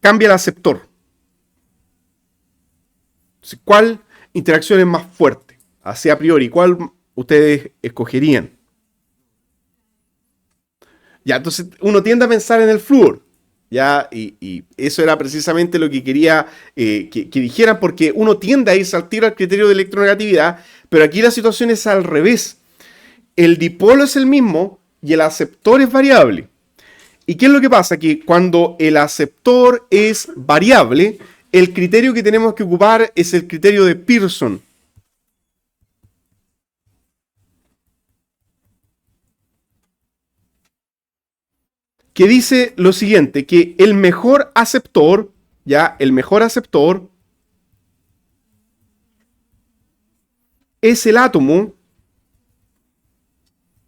Cambia el aceptor. ¿Cuál interacción es más fuerte? Así a priori, ¿cuál ustedes escogerían? Ya, entonces uno tiende a pensar en el flúor. Ya, y eso era precisamente lo que quería que dijeran, porque uno tiende a irse al tiro al criterio de electronegatividad, pero aquí la situación es al revés. El dipolo es el mismo y el aceptor es variable. ¿Y qué es lo que pasa? Que cuando el aceptor es variable, el criterio que tenemos que ocupar es el criterio de Pearson. Que dice lo siguiente, que el mejor aceptor, ya, el mejor aceptor es el átomo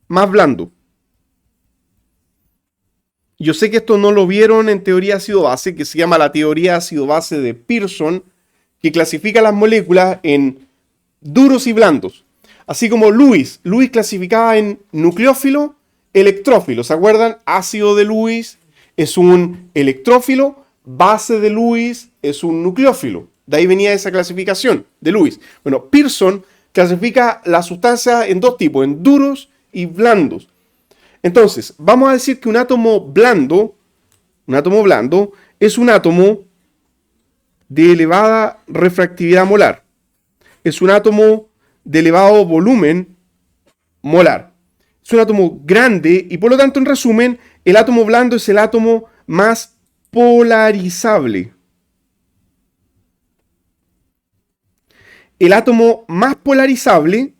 más blando. Yo sé que esto no lo vieron en teoría ácido-base, que se llama la teoría ácido-base de Pearson, que clasifica las moléculas en duros y blandos. Así como Lewis clasificaba en nucleófilo, electrófilo. ¿Se acuerdan? Ácido de Lewis es un electrófilo, base de Lewis es un nucleófilo. De ahí venía esa clasificación de Lewis. Bueno, Pearson clasifica la sustancia en dos tipos, en duros y blandos. Entonces, vamos a decir que un átomo blando es un átomo de elevada refractividad molar. Es un átomo de elevado volumen molar. Es un átomo grande y por lo tanto, en resumen, el átomo blando es el átomo más polarizable. El átomo más polarizable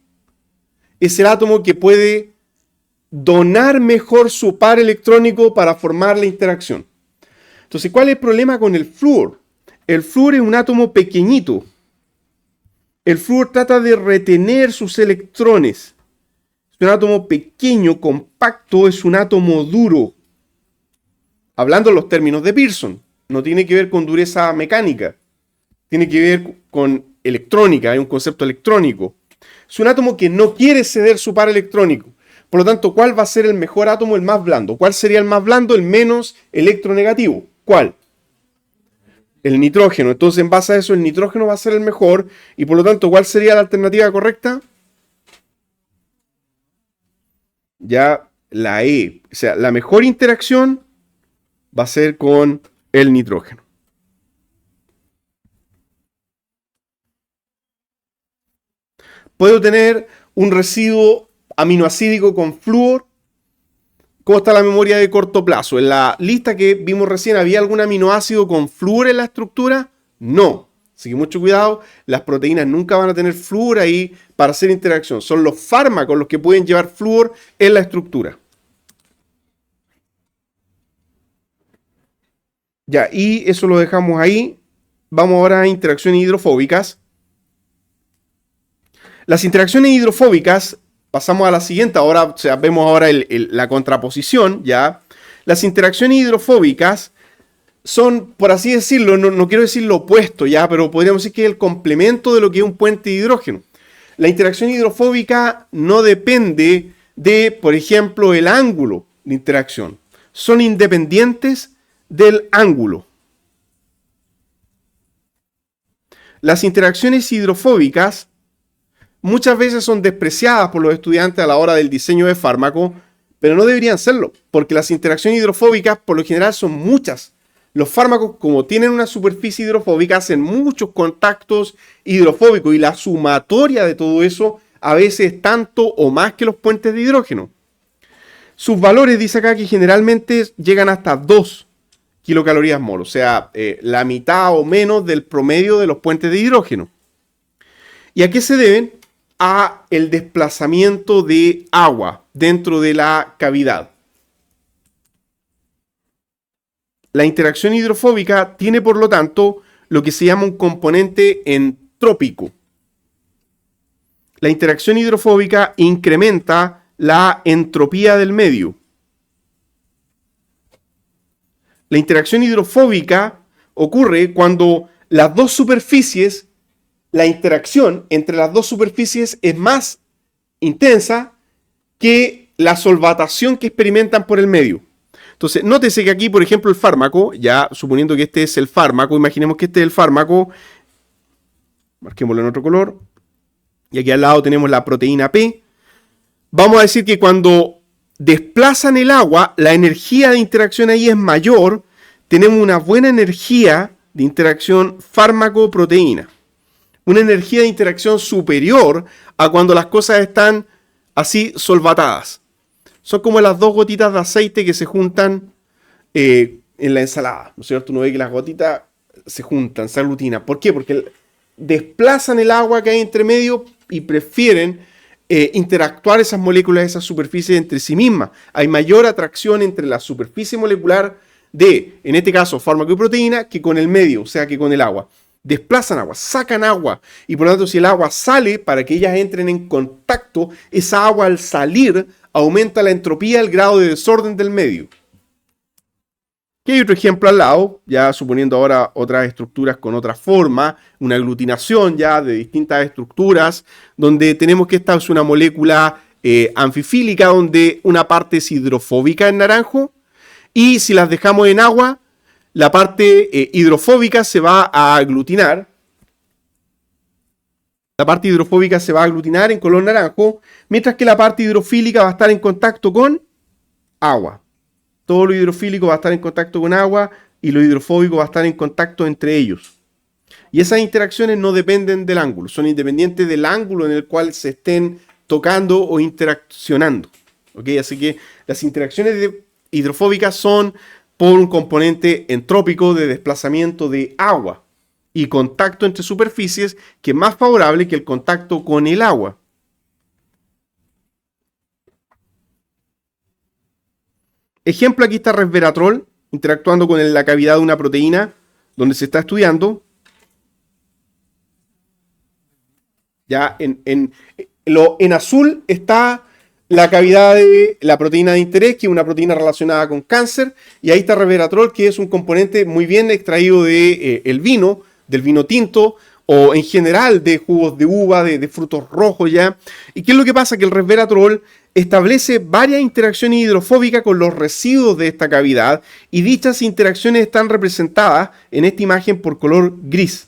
es el átomo que puede donar mejor su par electrónico para formar la interacción. Entonces, ¿cuál es el problema con el flúor? El flúor es un átomo pequeñito. El flúor trata de retener sus electrones. Es un átomo pequeño, compacto, es un átomo duro. Hablando en los términos de Pearson, no tiene que ver con dureza mecánica, tiene que ver con electrónica, hay un concepto electrónico. Es un átomo que no quiere ceder su par electrónico. Por lo tanto, ¿cuál va a ser el mejor átomo, el más blando? ¿Cuál sería el más blando? El menos electronegativo. ¿Cuál? El nitrógeno. Entonces, en base a eso, el nitrógeno va a ser el mejor. Y por lo tanto, ¿cuál sería la alternativa correcta? Ya la E. O sea, la mejor interacción va a ser con el nitrógeno. Puedo tener un residuo aminoacídico con flúor. ¿Cómo está la memoria de corto plazo? En la lista que vimos recién, ¿había algún aminoácido con flúor en la estructura? No. Así que mucho cuidado, las proteínas nunca van a tener flúor ahí para hacer interacción. Son los fármacos los que pueden llevar flúor en la estructura. Ya, y eso lo dejamos ahí. Vamos ahora a interacciones hidrofóbicas. Las interacciones hidrofóbicas, pasamos a la siguiente, ahora, o sea, vemos ahora la contraposición, ¿ya? Las interacciones hidrofóbicas son, por así decirlo, no quiero decir lo opuesto, ¿ya? Pero podríamos decir que es el complemento de lo que es un puente de hidrógeno. La interacción hidrofóbica no depende de, por ejemplo, el ángulo de interacción. Son independientes del ángulo. Las interacciones hidrofóbicas muchas veces son despreciadas por los estudiantes a la hora del diseño de fármaco, pero no deberían serlo, porque las interacciones hidrofóbicas por lo general son muchas. Los fármacos, como tienen una superficie hidrofóbica, hacen muchos contactos hidrofóbicos y la sumatoria de todo eso a veces es tanto o más que los puentes de hidrógeno. Sus valores, dice acá, que generalmente llegan hasta 2 kilocalorías mol, o sea, la mitad o menos del promedio de los puentes de hidrógeno. ¿Y a qué se deben? A el desplazamiento de agua dentro de la cavidad. La interacción hidrofóbica tiene, por lo tanto, lo que se llama un componente entrópico. La interacción hidrofóbica incrementa la entropía del medio. La interacción hidrofóbica ocurre cuando las dos superficies, la interacción entre las dos superficies es más intensa que la solvatación que experimentan por el medio. Entonces, nótese que aquí, por ejemplo, el fármaco, ya suponiendo que este es el fármaco, imaginemos que este es el fármaco, marquémoslo en otro color, y aquí al lado tenemos la proteína P. Vamos a decir que cuando desplazan el agua, la energía de interacción ahí es mayor, tenemos una buena energía de interacción fármaco-proteína. Una energía de interacción superior a cuando las cosas están así solvatadas. Son como las 2 gotitas de aceite que se juntan en la ensalada, ¿no es cierto? Uno ve que las gotitas se juntan, se aglutinan. ¿Por qué? Porque desplazan el agua que hay entre medio y prefieren interactuar esas moléculas, esas superficies entre sí mismas. Hay mayor atracción entre la superficie molecular de, en este caso, fármaco y proteína, que con el medio, o sea, que con el agua. desplazan agua, sacan agua. Y por lo tanto, si el agua sale, para que ellas entren en contacto, esa agua al salir aumenta la entropía, el grado de desorden del medio. Aquí hay otro ejemplo al lado, ya suponiendo ahora otras estructuras con otra forma, una aglutinación ya de distintas estructuras, donde tenemos que esta es una molécula anfifílica, donde una parte es hidrofóbica en naranjo, y si las dejamos en agua, la parte hidrofóbica se va a aglutinar. La parte hidrofóbica se va a aglutinar en color naranjo, mientras que la parte hidrofílica va a estar en contacto con agua. Todo lo hidrofílico va a estar en contacto con agua y lo hidrofóbico va a estar en contacto entre ellos. Y esas interacciones no dependen del ángulo, son independientes del ángulo en el cual se estén tocando o interaccionando. ¿Okay? Así que las interacciones hidrofóbicas son por un componente entrópico de desplazamiento de agua y contacto entre superficies que es más favorable que el contacto con el agua. Ejemplo, aquí está resveratrol interactuando con la cavidad de una proteína donde se está estudiando. Ya en azul está la cavidad de la proteína de interés, que es una proteína relacionada con cáncer, y ahí está resveratrol, que es un componente muy bien extraído del vino tinto, o en general de jugos de uva, de frutos rojos ya. ¿Y qué es lo que pasa? Que el resveratrol establece varias interacciones hidrofóbicas con los residuos de esta cavidad, y dichas interacciones están representadas en esta imagen por color gris.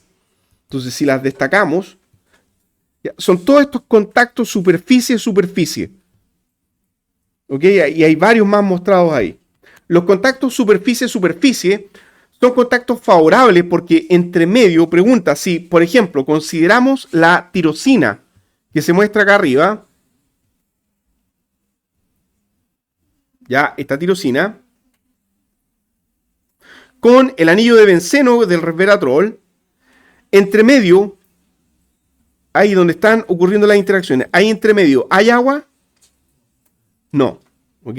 Entonces, si las destacamos, son todos estos contactos superficie-superficie. ¿Ok? Y hay varios más mostrados ahí. Los contactos superficie-superficie son contactos favorables porque entre medio, pregunta, si por ejemplo consideramos la tirosina que se muestra acá arriba, ya esta tirosina, con el anillo de benceno del resveratrol, entre medio, ahí donde están ocurriendo las interacciones, ahí entre medio, ¿hay agua? No, ¿ok?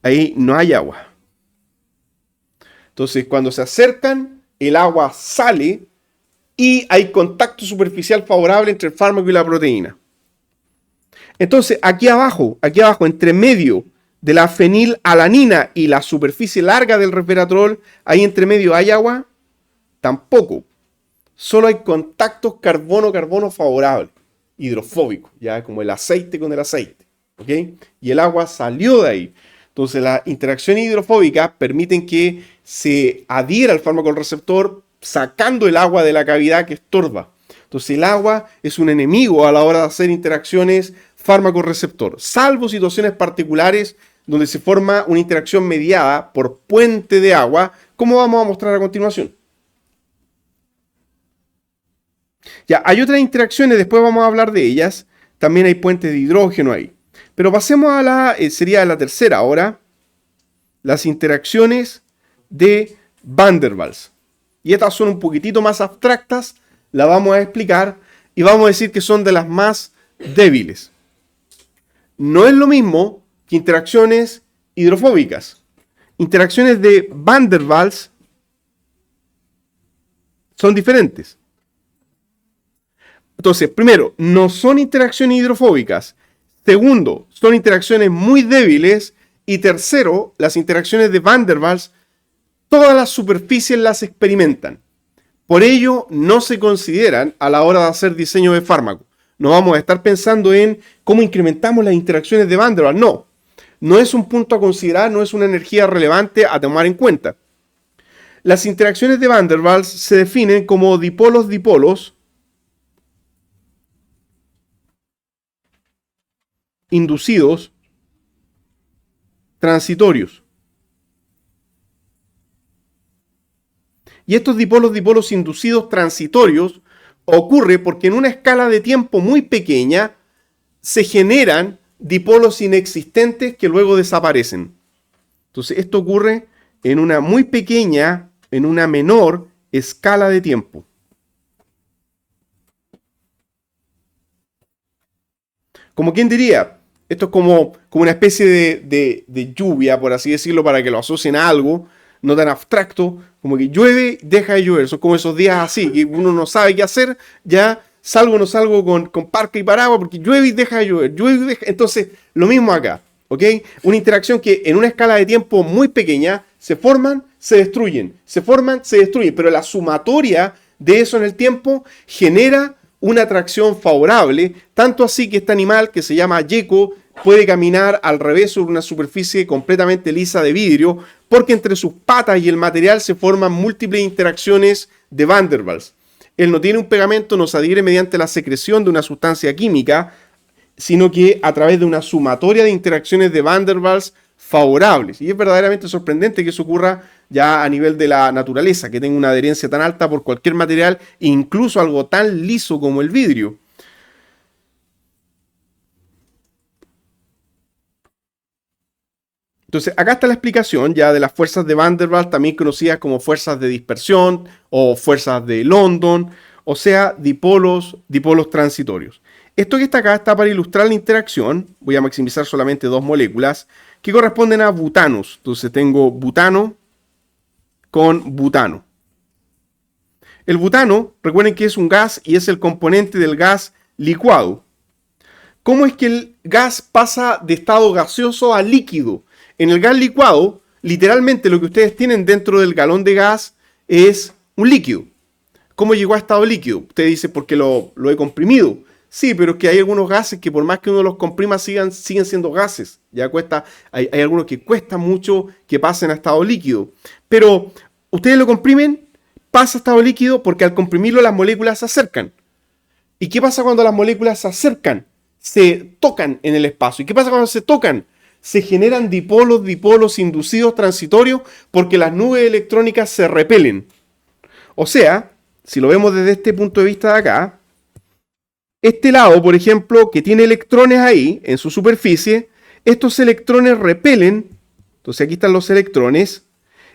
Ahí no hay agua. Entonces, cuando se acercan, el agua sale y hay contacto superficial favorable entre el fármaco y la proteína. Entonces, aquí abajo, entre medio de la fenilalanina y la superficie larga del resveratrol, ahí entre medio hay agua, tampoco. Solo hay contactos carbono-carbono favorables, hidrofóbicos, ya como el aceite con el aceite. ¿Ok? Y el agua salió de ahí. Entonces las interacciones hidrofóbicas permiten que se adhiera al fármaco al receptor sacando el agua de la cavidad que estorba. Entonces el agua es un enemigo a la hora de hacer interacciones fármaco-receptor, salvo situaciones particulares donde se forma una interacción mediada por puente de agua, como vamos a mostrar a continuación. Ya, hay otras interacciones, después vamos a hablar de ellas. También hay puentes de hidrógeno ahí. Pero pasemos a sería la tercera ahora, las interacciones de Van der Waals. Y estas son un poquitito más abstractas, las vamos a explicar y vamos a decir que son de las más débiles. No es lo mismo que interacciones hidrofóbicas. Interacciones de Van der Waals son diferentes. Entonces, primero, no son interacciones hidrofóbicas. Segundo, son interacciones muy débiles. Y tercero, las interacciones de Van der Waals, todas las superficies las experimentan. Por ello, no se consideran a la hora de hacer diseño de fármaco. No vamos a estar pensando en cómo incrementamos las interacciones de Van der Waals. No, no es un punto a considerar, no es una energía relevante a tomar en cuenta. Las interacciones de Van der Waals se definen como dipolos-dipolos inducidos transitorios. Y estos dipolos inducidos transitorios ocurre porque en una escala de tiempo muy pequeña se generan dipolos inexistentes que luego desaparecen. Entonces esto ocurre en una muy pequeña, en una menor escala de tiempo. Como quien diría, esto es como una especie de lluvia, por así decirlo, para que lo asocien a algo. no tan abstracto, como que llueve, deja de llover. Son como esos días así, que uno no sabe qué hacer, ya salgo o no salgo con parca y paraguas, porque llueve y deja de llover, llueve y deja... Entonces, lo mismo acá, ¿ok? Una interacción que en una escala de tiempo muy pequeña se forman, se destruyen, se forman, se destruyen, pero la sumatoria de eso en el tiempo genera una atracción favorable, tanto así que este animal que se llama gecko puede caminar al revés sobre una superficie completamente lisa de vidrio, porque entre sus patas y el material se forman múltiples interacciones de Van der Waals. Él no tiene un pegamento, no se adhiere mediante la secreción de una sustancia química, sino que a través de una sumatoria de interacciones de Van der Waals favorables. Y es verdaderamente sorprendente que eso ocurra ya a nivel de la naturaleza, que tenga una adherencia tan alta por cualquier material, incluso algo tan liso como el vidrio. Entonces, acá está la explicación ya de las fuerzas de Van der Waals, también conocidas como fuerzas de dispersión o fuerzas de London, o sea, dipolos transitorios. Esto que está acá está para ilustrar la interacción. Voy a maximizar solamente dos moléculas que corresponden a butanos. Entonces tengo butano con butano. El butano, recuerden que es un gas y es el componente del gas licuado. ¿Cómo es que el gas pasa de estado gaseoso a líquido? En el gas licuado, literalmente lo que ustedes tienen dentro del galón de gas es un líquido. ¿Cómo llegó a estado líquido? Usted dice, porque lo he comprimido. Sí, pero es que hay algunos gases que por más que uno los comprima siguen siendo gases. Ya hay algunos que cuesta mucho que pasen a estado líquido. Pero ustedes lo comprimen, pasa a estado líquido porque al comprimirlo las moléculas se acercan. ¿Y qué pasa cuando las moléculas se acercan? Se tocan en el espacio. ¿Y qué pasa cuando se tocan? Se generan dipolos inducidos transitorios porque las nubes electrónicas se repelen. O sea, si lo vemos desde este punto de vista de acá, este lado, por ejemplo, que tiene electrones ahí en su superficie, estos electrones repelen, entonces aquí están los electrones,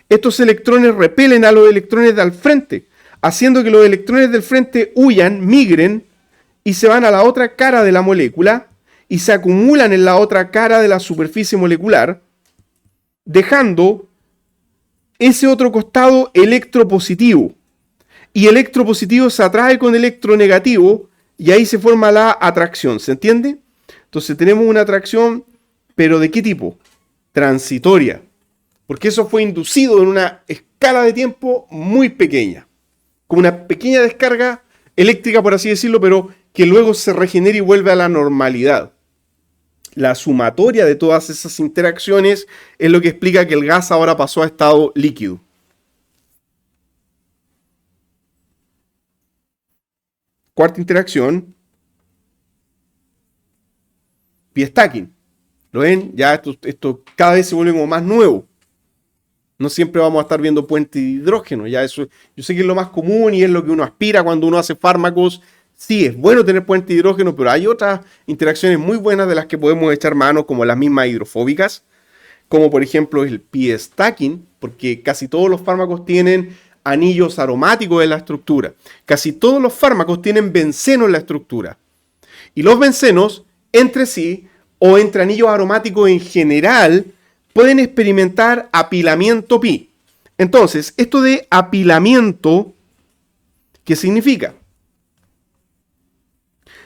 estos electrones repelen a los electrones del frente, haciendo que los electrones del frente huyan, migren y se van a la otra cara de la molécula y se acumulan en la otra cara de la superficie molecular, dejando ese otro costado electropositivo. Y electropositivo se atrae con electronegativo y ahí se forma la atracción, ¿se entiende? Entonces tenemos una atracción, pero ¿de qué tipo? Transitoria. Porque eso fue inducido en una escala de tiempo muy pequeña. Como una pequeña descarga eléctrica, por así decirlo, pero que luego se regenera y vuelve a la normalidad. La sumatoria de todas esas interacciones es lo que explica que el gas ahora pasó a estado líquido. Cuarta interacción, pi stacking. ¿Lo ven? Ya esto cada vez se vuelve como más nuevo. No siempre vamos a estar viendo puentes de hidrógeno. Ya eso, yo sé que es lo más común y es lo que uno aspira cuando uno hace fármacos. Sí, es bueno tener puentes de hidrógeno, pero hay otras interacciones muy buenas de las que podemos echar mano, como las mismas hidrofóbicas, como por ejemplo el pi stacking, porque casi todos los fármacos tienen anillos aromáticos en la estructura. Casi todos los fármacos tienen benceno en la estructura. Y los bencenos, entre sí, o entre anillos aromáticos en general, pueden experimentar apilamiento pi. Entonces, esto de apilamiento, ¿qué significa?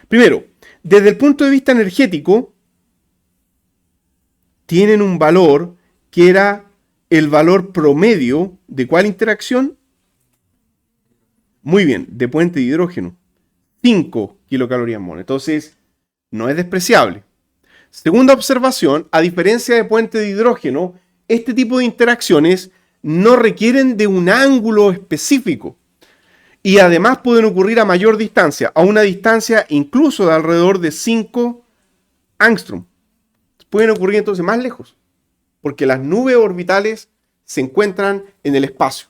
Primero, desde el punto de vista energético, tienen un valor que era el valor promedio de ¿cuál interacción? Muy bien, de puente de hidrógeno. 5 kilocalorías mol. Entonces, no es despreciable. Segunda observación, a diferencia de puente de hidrógeno, este tipo de interacciones no requieren de un ángulo específico. Y además pueden ocurrir a mayor distancia, a una distancia incluso de alrededor de 5 angstrom. Pueden ocurrir entonces más lejos, porque las nubes orbitales se encuentran en el espacio.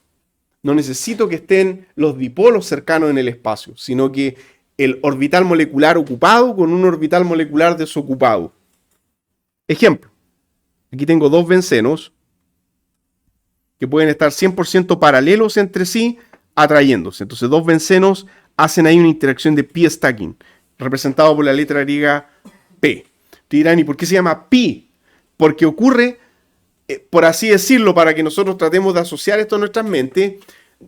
No necesito que estén los dipolos cercanos en el espacio, sino que el orbital molecular ocupado con un orbital molecular desocupado. Ejemplo, aquí tengo dos bencenos que pueden estar 100% paralelos entre sí, atrayéndose. Entonces, dos bencenos hacen ahí una interacción de pi stacking, representado por la letra griega P. Te dirán, ¿y por qué se llama pi? Porque ocurre por así decirlo, para que nosotros tratemos de asociar esto a nuestras mentes,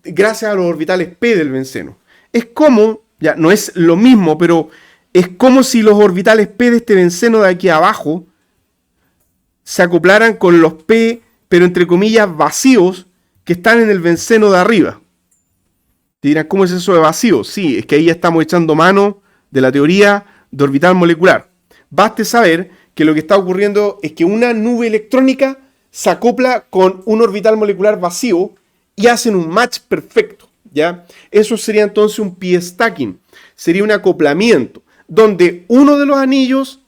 gracias a los orbitales p del benceno. Es como, ya no es lo mismo, pero es como si los orbitales p de este benceno de aquí abajo se acoplaran con los p, pero entre comillas vacíos, que están en el benceno de arriba. Te dirán, ¿cómo es eso de vacío? Sí, es que ahí ya estamos echando mano de la teoría de orbital molecular. Baste saber que lo que está ocurriendo es que una nube electrónica se acopla con un orbital molecular vacío y hacen un match perfecto, ¿ya? Eso sería entonces un pi stacking. Sería un acoplamiento donde uno de los anillos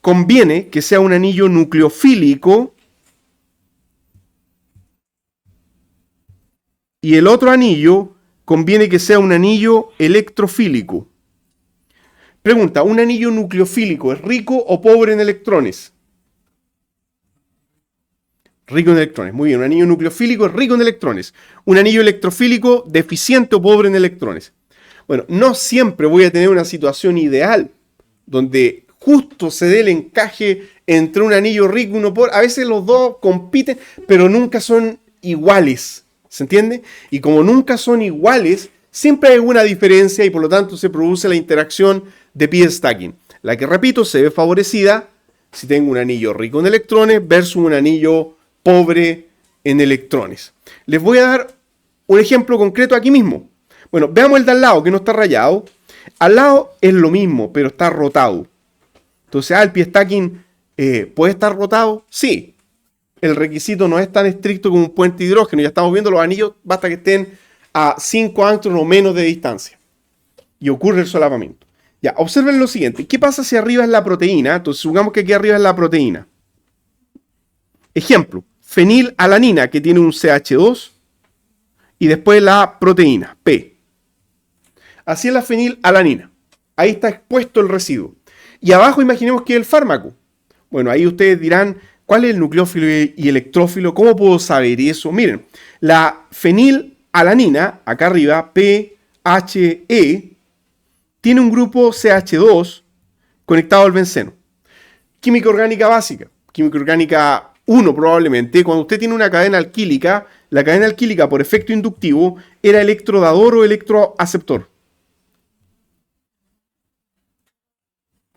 conviene que sea un anillo nucleofílico y el otro anillo conviene que sea un anillo electrofílico. Pregunta, ¿un anillo nucleofílico es rico o pobre en electrones? Rico en electrones, muy bien. Un anillo nucleofílico es rico en electrones. Un anillo electrofílico deficiente o pobre en electrones. Bueno, no siempre voy a tener una situación ideal donde justo se dé el encaje entre un anillo rico y uno pobre. A veces los dos compiten, pero nunca son iguales. ¿Se entiende? Y como nunca son iguales, siempre hay alguna diferencia y por lo tanto se produce la interacción de pi stacking. La que, repito, se ve favorecida si tengo un anillo rico en electrones versus un anillo pobre en electrones. Les voy a dar un ejemplo concreto aquí mismo. Bueno, veamos el de al lado que no está rayado. Al lado es lo mismo, pero está rotado. Entonces, el pi stacking ¿puede estar rotado? Sí. El requisito no es tan estricto como un puente de hidrógeno. Ya estamos viendo los anillos, basta que estén a 5 angstroms o menos de distancia. Y ocurre el solapamiento. Ya, observen lo siguiente. ¿Qué pasa si arriba es la proteína? Entonces, supongamos que aquí arriba es la proteína. Ejemplo, fenilalanina, que tiene un CH2, y después la proteína, P. Así es la fenilalanina. Ahí está expuesto el residuo. Y abajo imaginemos que es el fármaco. Bueno, ahí ustedes dirán, ¿cuál es el nucleófilo y electrófilo? ¿Cómo puedo saber eso? Miren, la fenilalanina, acá arriba, PHE, tiene un grupo CH2 conectado al benceno. Química orgánica básica, química orgánica 1 probablemente. Cuando usted tiene una cadena alquílica, la cadena alquílica por efecto inductivo era electrodador o electroaceptor.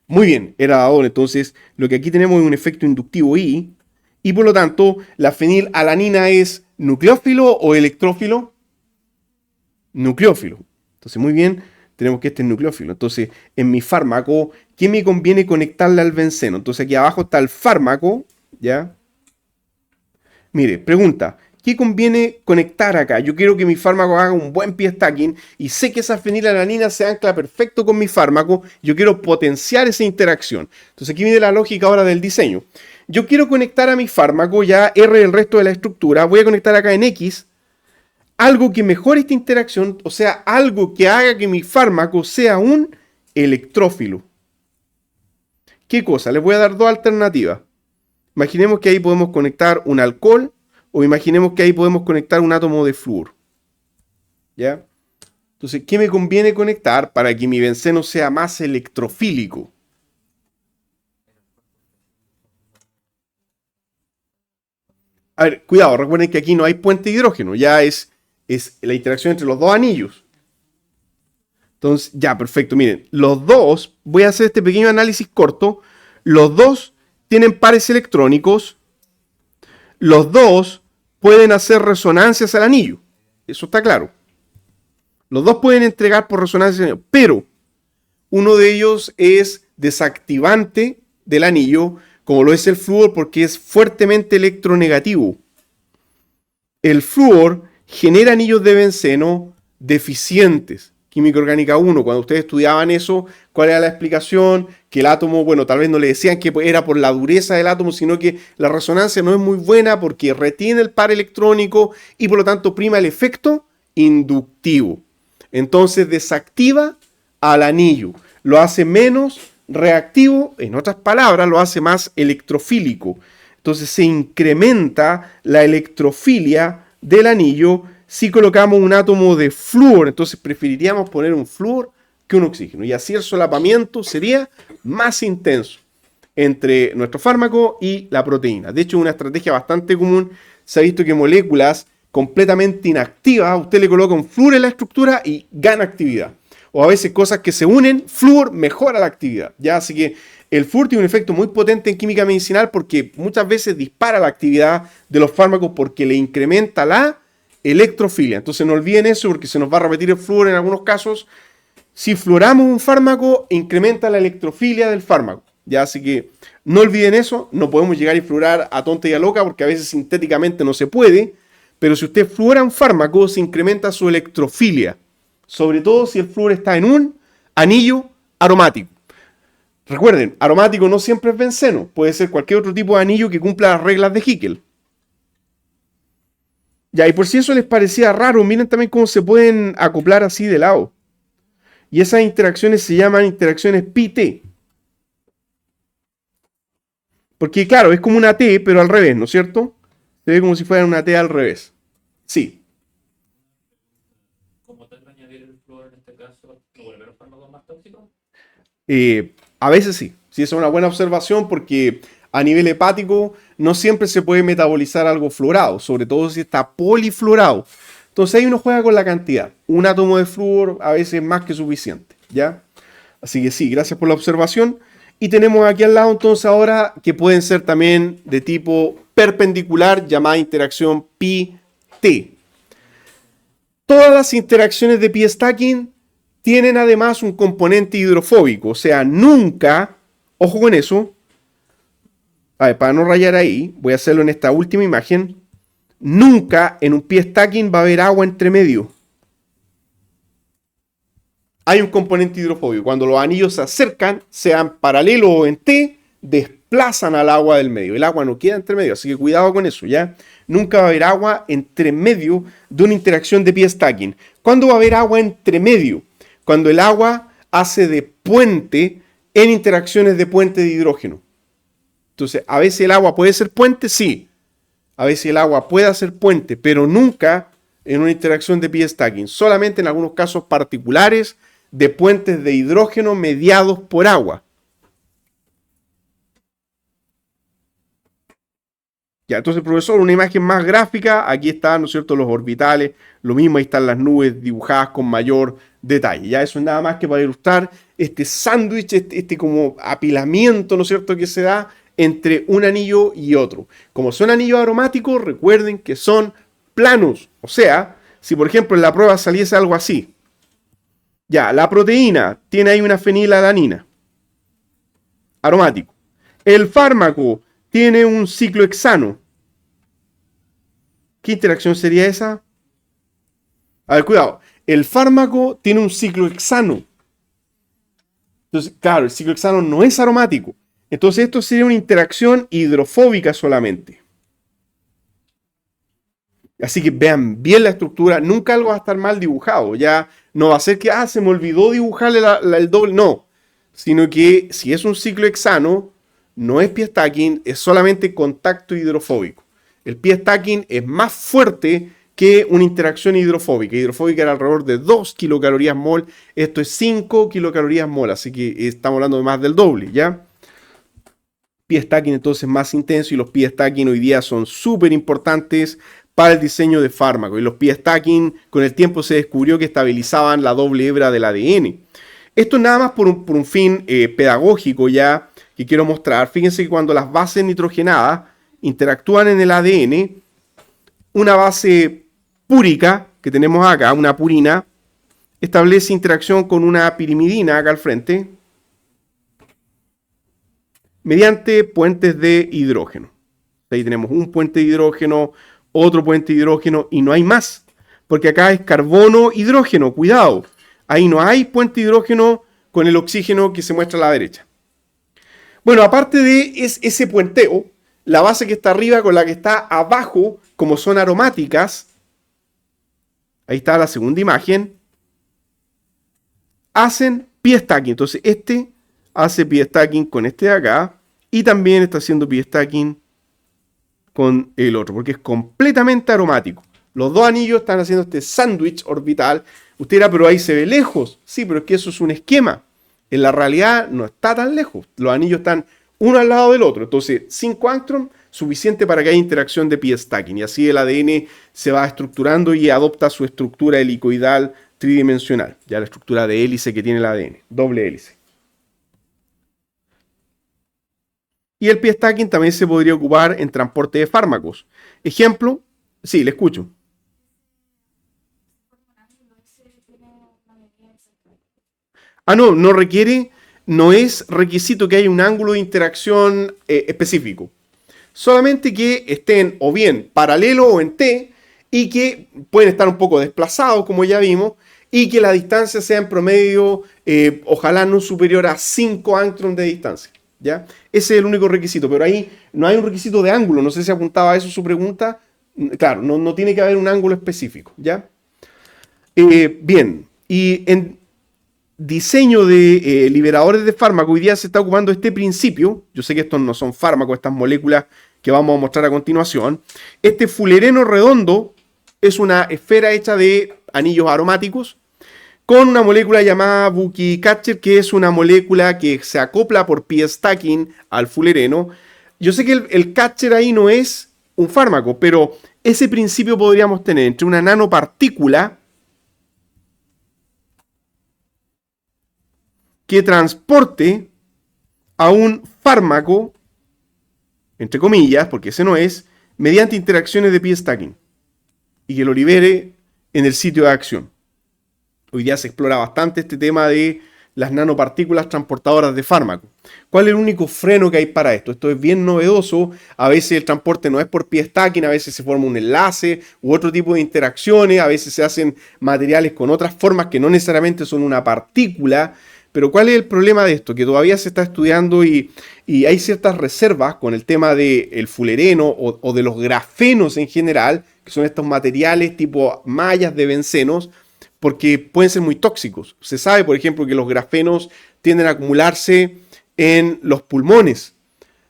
Muy bien, era dador. Entonces, lo que aquí tenemos es un efecto inductivo I. Y por lo tanto, la fenilalanina es nucleófilo o electrófilo. Nucleófilo. Entonces, muy bien, tenemos que este es nucleófilo. Entonces, en mi fármaco, ¿qué me conviene conectarle al benceno? Entonces, aquí abajo está el fármaco, ¿ya? Mire, pregunta, ¿qué conviene conectar acá? Yo quiero que mi fármaco haga un buen pi stacking y sé que esa fenilalanina se ancla perfecto con mi fármaco. Yo quiero potenciar esa interacción. Entonces, aquí viene la lógica ahora del diseño. Yo quiero conectar a mi fármaco, ya R el resto de la estructura. Voy a conectar acá en X algo que mejore esta interacción, o sea, algo que haga que mi fármaco sea un electrófilo. ¿Qué cosa? Les voy a dar dos alternativas. Imaginemos que ahí podemos conectar un alcohol o imaginemos que ahí podemos conectar un átomo de flúor. ¿Ya? Entonces, ¿qué me conviene conectar para que mi benceno sea más electrofílico? A ver, cuidado, recuerden que aquí no hay puente de hidrógeno, ya es la interacción entre los dos anillos. Entonces, ya, perfecto. Miren, los dos, voy a hacer este pequeño análisis corto. Los dos tienen pares electrónicos. Los dos pueden hacer resonancias al anillo. Eso está claro. Los dos pueden entregar por resonancia al anillo, pero uno de ellos es desactivante del anillo, como lo es el flúor, porque es fuertemente electronegativo. El flúor genera anillos de benceno deficientes. Química orgánica 1, cuando ustedes estudiaban eso, ¿cuál era la explicación? Que el átomo, bueno, tal vez no le decían que era por la dureza del átomo, sino que la resonancia no es muy buena porque retiene el par electrónico y por lo tanto prima el efecto inductivo. Entonces desactiva al anillo, lo hace menos reactivo, en otras palabras, lo hace más electrofílico. Entonces se incrementa la electrofilia del anillo si colocamos un átomo de flúor. Entonces preferiríamos poner un flúor que un oxígeno. Y así el solapamiento sería más intenso. entre nuestro fármaco y la proteína. De hecho, es una estrategia bastante común. Se ha visto que moléculas completamente inactivas, usted le coloca un flúor en la estructura y gana actividad. O a veces cosas que se unen, flúor mejora la actividad. ¿Ya? Así que el flúor tiene un efecto muy potente en química medicinal porque muchas veces dispara la actividad de los fármacos porque le incrementa la electrofilia. Entonces no olviden eso porque se nos va a repetir el flúor en algunos casos. Si fluoramos un fármaco, incrementa la electrofilia del fármaco. ¿Ya? Así que no olviden eso. No podemos llegar y fluorar a tonta y a loca porque a veces sintéticamente no se puede. Pero si usted fluora un fármaco, se incrementa su electrofilia. Sobre todo si el flúor está en un anillo aromático. Recuerden, aromático no siempre es benceno. Puede ser cualquier otro tipo de anillo que cumpla las reglas de Hickel. Ya, y por si eso les parecía raro, miren también cómo se pueden acoplar así de lado. Y esas interacciones se llaman interacciones pi-T. Porque claro, es como una T, pero al revés, ¿no es cierto? Se ve como si fuera una T al revés. Sí. ¿Cómo tal añadir el flúor en este caso? ¿No volver los fármacos más tóxicos? A veces sí. Sí, esa es una buena observación porque a nivel hepático no siempre se puede metabolizar algo fluorado, sobre todo si está polifluorado. Entonces ahí uno juega con la cantidad. Un átomo de flúor a veces es más que suficiente, ¿ya? Así que sí, gracias por la observación. Y tenemos aquí al lado entonces ahora que pueden ser también de tipo perpendicular, llamada interacción pi-T. Todas las interacciones de pi-stacking tienen además un componente hidrofóbico, o sea, nunca, ojo con eso, a ver, para no rayar ahí, voy a hacerlo en esta última imagen, nunca en un pi-stacking va a haber agua entre medio. Hay un componente hidrofóbico. Cuando los anillos se acercan, sean paralelos o en T, desplazan al agua del medio. El agua no queda entre medio, así que cuidado con eso, ¿ya? Nunca va a haber agua entre medio de una interacción de pi-stacking. ¿Cuándo va a haber agua entre medio? Cuando el agua hace de puente en interacciones de puente de hidrógeno. Entonces, a veces el agua puede ser puente, sí. A veces el agua puede ser puente, pero nunca en una interacción de pi-stacking. Solamente en algunos casos particulares de puentes de hidrógeno mediados por agua. Ya, entonces, profesor, una imagen más gráfica. Aquí están, ¿no es cierto?, los orbitales. Lo mismo, ahí están las nubes dibujadas con mayor detalle. Ya, eso es nada más que para ilustrar este sándwich, este como apilamiento, ¿no es cierto?, que se da entre un anillo y otro. Como son anillos aromáticos, recuerden que son planos. O sea, si por ejemplo en la prueba saliese algo así. Ya, la proteína tiene ahí una fenilalanina. Aromático. El fármaco tiene un ciclohexano. ¿Qué interacción sería esa? A ver, cuidado. El fármaco tiene un ciclohexano. Entonces, claro, el ciclohexano no es aromático. Entonces, esto sería una interacción hidrofóbica solamente. Así que vean bien la estructura. Nunca algo va a estar mal dibujado. Ya no va a ser que, se me olvidó dibujarle el doble. No. Sino que si es un ciclohexano, no es pi-stacking, es solamente contacto hidrofóbico. El pi-stacking es más fuerte que una interacción hidrofóbica. Hidrofóbica era alrededor de 2 kilocalorías mol. Esto es 5 kilocalorías mol. Así que estamos hablando de más del doble, ¿ya? Pi-stacking entonces más intenso y los pi-stacking hoy día son súper importantes para el diseño de fármacos. Y los pi-stacking con el tiempo se descubrió que estabilizaban la doble hebra del ADN. Esto es nada más por un fin pedagógico ya que quiero mostrar. Fíjense que cuando las bases nitrogenadas interactúan en el ADN, una base púrica que tenemos acá, una purina, establece interacción con una pirimidina acá al frente mediante puentes de hidrógeno. Ahí tenemos un puente de hidrógeno, otro puente de hidrógeno y no hay más. Porque acá es carbono-hidrógeno, cuidado. Ahí no hay puente de hidrógeno con el oxígeno que se muestra a la derecha. Bueno, aparte de ese puenteo, la base que está arriba con la que está abajo, como son aromáticas, ahí está la segunda imagen, hacen pi-stacking. Entonces este hace pi-stacking con este de acá y también está haciendo pi-stacking con el otro, porque es completamente aromático. Los dos anillos están haciendo este sándwich orbital. Usted dirá, pero ahí se ve lejos. Sí, pero es que eso es un esquema. En la realidad no está tan lejos. Los anillos están uno al lado del otro. Entonces, 5 angstrom, suficiente para que haya interacción de pi stacking. Y así el ADN se va estructurando y adopta su estructura helicoidal tridimensional. Ya la estructura de hélice que tiene el ADN, doble hélice. Y el pi stacking también se podría ocupar en transporte de fármacos. Ejemplo, sí, le escucho. No requiere, no es requisito que haya un ángulo de interacción específico. Solamente que estén o bien paralelo o en T y que pueden estar un poco desplazados, como ya vimos, y que la distancia sea en promedio, ojalá no superior a 5 angstrom de distancia. ¿Ya? Ese es el único requisito, pero ahí no hay un requisito de ángulo. No sé si apuntaba a eso su pregunta. Claro, no tiene que haber un ángulo específico. ¿Ya? Bien, y en diseño de liberadores de fármaco, hoy día se está ocupando este principio. Yo sé que estos no son fármacos, estas moléculas que vamos a mostrar a continuación. Este fulereno redondo es una esfera hecha de anillos aromáticos con una molécula llamada Bucky's Catcher, que es una molécula que se acopla por pi stacking al fulereno. Yo sé que el catcher ahí no es un fármaco, pero ese principio podríamos tener entre una nanopartícula que transporte a un fármaco, entre comillas, porque ese no es, mediante interacciones de pi stacking y que lo libere en el sitio de acción. Hoy día se explora bastante este tema de las nanopartículas transportadoras de fármacos. ¿Cuál es el único freno que hay para esto? Esto es bien novedoso. A veces el transporte no es por pi stacking, a veces se forma un enlace u otro tipo de interacciones, a veces se hacen materiales con otras formas que no necesariamente son una partícula. Pero ¿cuál es el problema de esto? Que todavía se está estudiando y hay ciertas reservas con el tema del fulereno o de los grafenos en general, que son estos materiales tipo mallas de bencenos, porque pueden ser muy tóxicos. Se sabe, por ejemplo, que los grafenos tienden a acumularse en los pulmones.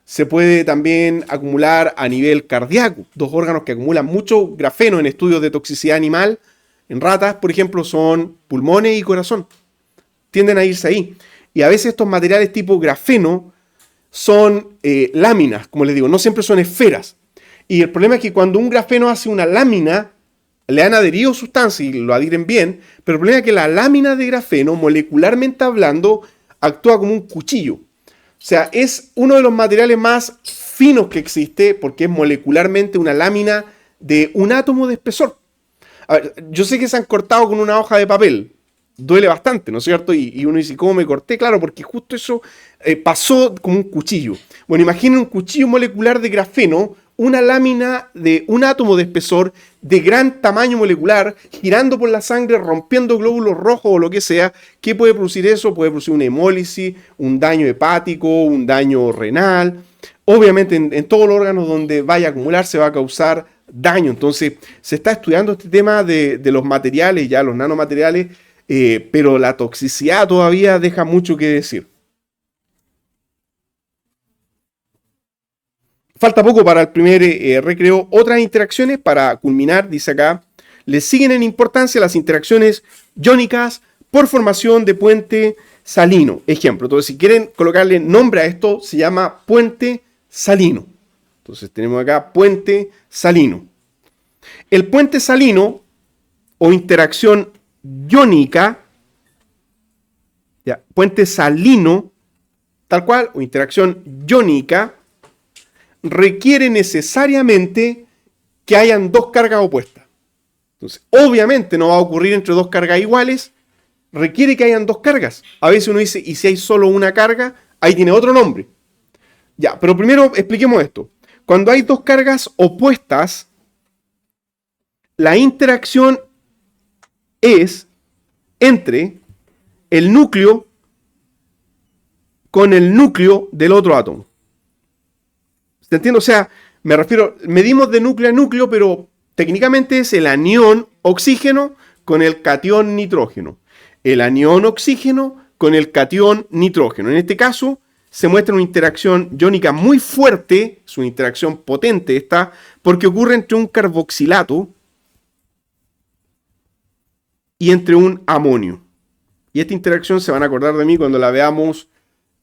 Se puede también acumular a nivel cardíaco. Dos órganos que acumulan mucho grafeno en estudios de toxicidad animal, en ratas, por ejemplo, son pulmones y corazón. Tienden a irse ahí. Y a veces estos materiales tipo grafeno son láminas, como les digo, no siempre son esferas. Y el problema es que cuando un grafeno hace una lámina, le han adherido sustancias y lo adhieren bien, pero el problema es que la lámina de grafeno, molecularmente hablando, actúa como un cuchillo. O sea, es uno de los materiales más finos que existe porque es molecularmente una lámina de un átomo de espesor. A ver, yo sé que se han cortado con una hoja de papel. Duele bastante, ¿no es cierto? Y uno dice, ¿cómo me corté? Claro, porque justo eso pasó como un cuchillo. Bueno, imaginen un cuchillo molecular de grafeno, una lámina de un átomo de espesor de gran tamaño molecular, girando por la sangre, rompiendo glóbulos rojos o lo que sea. ¿Qué puede producir eso? Puede producir una hemólisis, un daño hepático, un daño renal. Obviamente en todos los órganos donde vaya a acumular se va a causar daño. Entonces se está estudiando este tema de los materiales, ya los nanomateriales, pero la toxicidad todavía deja mucho que decir. Falta poco para el primer recreo. Otras interacciones para culminar, dice acá, le siguen en importancia las interacciones iónicas por formación de puente salino. Ejemplo, entonces si quieren colocarle nombre a esto, se llama puente salino. Entonces tenemos acá puente salino. El puente salino o interacción iónica, ya, puente salino, tal cual, o interacción iónica, requiere necesariamente que hayan dos cargas opuestas. Entonces, obviamente no va a ocurrir entre dos cargas iguales, requiere que hayan dos cargas. A veces uno dice, ¿y si hay solo una carga? Ahí tiene otro nombre. Ya, pero primero expliquemos esto. Cuando hay dos cargas opuestas, la interacción es entre el núcleo con el núcleo del otro átomo. ¿Se entiende? O sea, me refiero, medimos de núcleo a núcleo, pero técnicamente es el anión oxígeno con el catión nitrógeno. El anión oxígeno con el catión nitrógeno. En este caso, se muestra una interacción iónica muy fuerte, es una interacción potente esta, porque ocurre entre un carboxilato y entre un amonio. Y esta interacción se van a acordar de mí cuando la veamos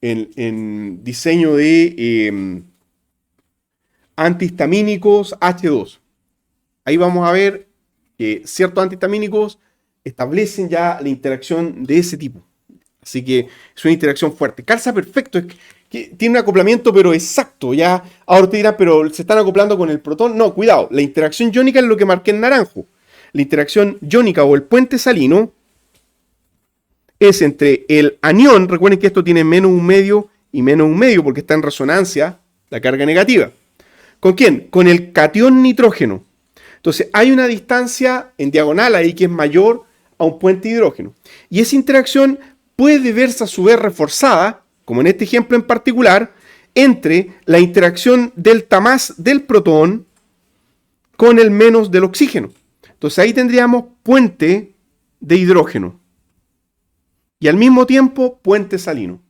en diseño de antihistamínicos H2. Ahí vamos a ver que ciertos antihistamínicos establecen ya la interacción de ese tipo. Así que es una interacción fuerte. Calza perfecto, es que tiene un acoplamiento pero exacto. Ya ahora te dirán, pero se están acoplando con el protón. No, cuidado, la interacción iónica es lo que marqué en naranjo. La interacción iónica o el puente salino es entre el anión, recuerden que esto tiene menos un medio y menos un medio porque está en resonancia la carga negativa. ¿Con quién? Con el catión nitrógeno. Entonces hay una distancia en diagonal ahí que es mayor a un puente hidrógeno. Y esa interacción puede verse a su vez reforzada, como en este ejemplo en particular, entre la interacción delta más del protón con el menos del oxígeno. Entonces ahí tendríamos puente de hidrógeno. Y al mismo tiempo puente salino.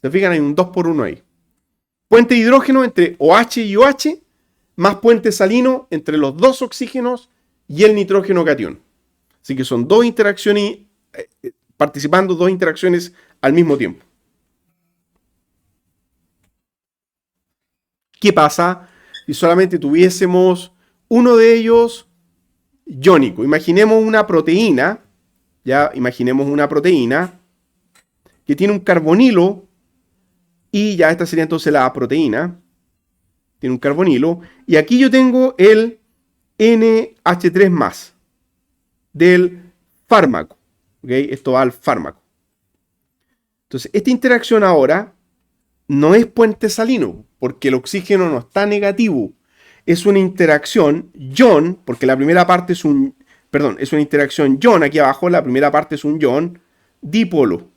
¿Se fijan? Hay un 2 por 1 ahí. Puente de hidrógeno entre OH y OH, más puente salino entre los dos oxígenos y el nitrógeno catión. Así que son dos interacciones, participando dos interacciones al mismo tiempo. ¿Qué pasa si solamente tuviésemos uno de ellos iónico? Imaginemos una proteína, ya imaginemos una proteína que tiene un carbonilo y ya esta sería entonces la proteína. Tiene un carbonilo y aquí yo tengo el NH3+ del fármaco. ¿Okay? Esto va al fármaco. Entonces, esta interacción ahora no es puente salino, porque el oxígeno no está negativo. Es una interacción ion, porque la primera parte es un... Perdón, es una interacción ion aquí abajo, la primera parte es un ion dipolo.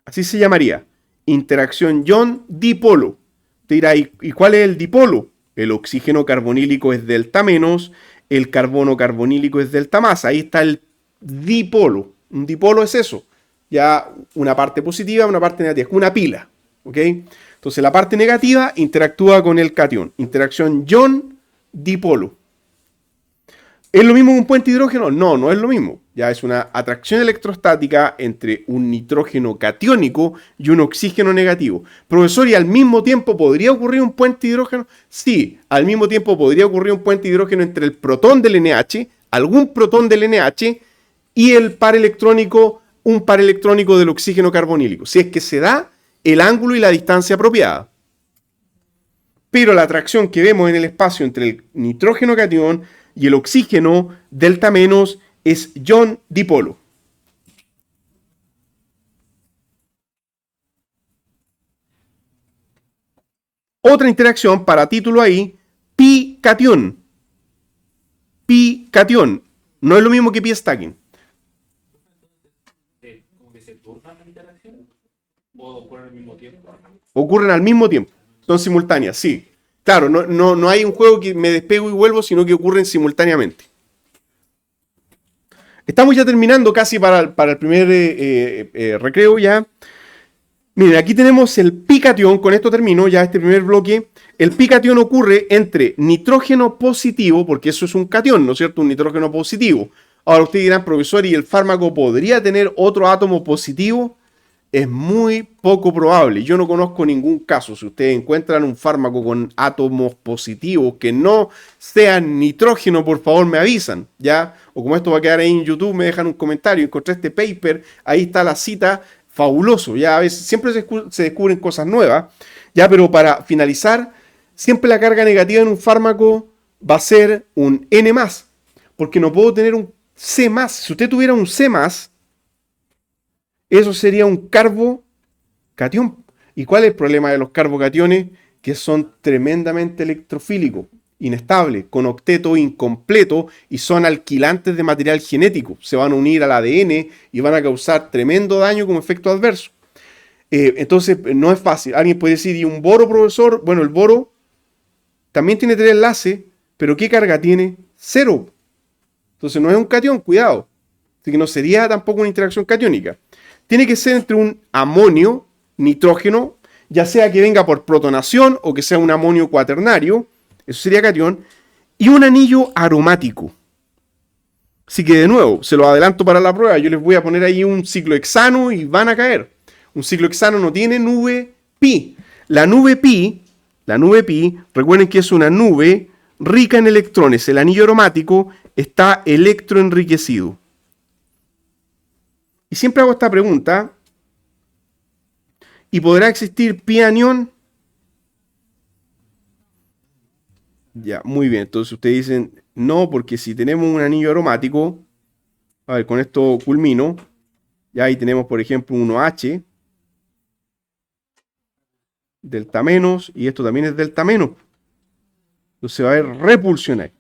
Así se llamaría. Interacción ion dipolo. Te dirá, ¿y cuál es el dipolo? El oxígeno carbonílico es delta menos, el carbono carbonílico es delta más. Ahí está el dipolo. Un dipolo es eso. Ya una parte positiva, una parte negativa. Es una pila. ¿Ok? Entonces la parte negativa interactúa con el catión. Interacción ion-dipolo. ¿Es lo mismo que un puente de hidrógeno? No, no es lo mismo. Ya es una atracción electrostática entre un nitrógeno catiónico y un oxígeno negativo. Profesor, ¿y al mismo tiempo podría ocurrir un puente de hidrógeno? Sí, al mismo tiempo podría ocurrir un puente de hidrógeno entre el protón del NH, algún protón del NH, y el par electrónico, un par electrónico del oxígeno carbonílico. Si es que se da el ángulo y la distancia apropiada. Pero la atracción que vemos en el espacio entre el nitrógeno catión y el oxígeno delta menos es ion dipolo. Otra interacción para título ahí, pi catión. Pi catión. No es lo mismo que pi stacking. ¿Como que se turnan las interacciones? ¿O ocurren al mismo tiempo? Ocurren al mismo tiempo. Son simultáneas, sí. Claro, no hay un juego que me despego y vuelvo, sino que ocurren simultáneamente. Estamos ya terminando casi para el primer recreo ya. Miren, aquí tenemos el picatión. Con esto termino ya este primer bloque. El picatión ocurre entre nitrógeno positivo, porque eso es un catión, ¿no es cierto? Un nitrógeno positivo. Ahora ustedes dirán, profesor, ¿y el fármaco podría tener otro átomo positivo? Es muy poco probable. Yo no conozco ningún caso. Si ustedes encuentran un fármaco con átomos positivos que no sean nitrógeno, por favor me avisan, ¿ya? O como esto va a quedar ahí en YouTube, me dejan un comentario. Encontré este paper, ahí está la cita, fabuloso. Ya a veces siempre se descubren cosas nuevas, ¿ya? Pero para finalizar, siempre la carga negativa en un fármaco va a ser un N+, porque no puedo tener un C+. Si usted tuviera un C+, eso sería un carbocatión. ¿Y cuál es el problema de los carbocationes? Que son tremendamente electrofílicos, inestables, con octeto incompleto y son alquilantes de material genético. Se van a unir al ADN y van a causar tremendo daño como efecto adverso. Entonces no es fácil. Alguien puede decir, ¿y un boro, profesor? Bueno, el boro también tiene 3 enlaces, pero ¿qué carga tiene? 0. Entonces no es un catión, cuidado. Así que no sería tampoco una interacción catiónica. Tiene que ser entre un amonio, nitrógeno, ya sea que venga por protonación o que sea un amonio cuaternario, eso sería catión, y un anillo aromático. Así que de nuevo, se lo adelanto para la prueba, yo les voy a poner ahí un ciclohexano y van a caer. Un ciclohexano no tiene nube pi. La nube pi, recuerden que es una nube rica en electrones. El anillo aromático está electroenriquecido. Y siempre hago esta pregunta. ¿Y podrá existir pi anión? Ya, muy bien. Entonces ustedes dicen, no, porque si tenemos un anillo aromático, a ver, con esto culmino. Ya ahí tenemos, por ejemplo, un OH, delta menos, y esto también es delta menos. Entonces va a haber repulsión ahí.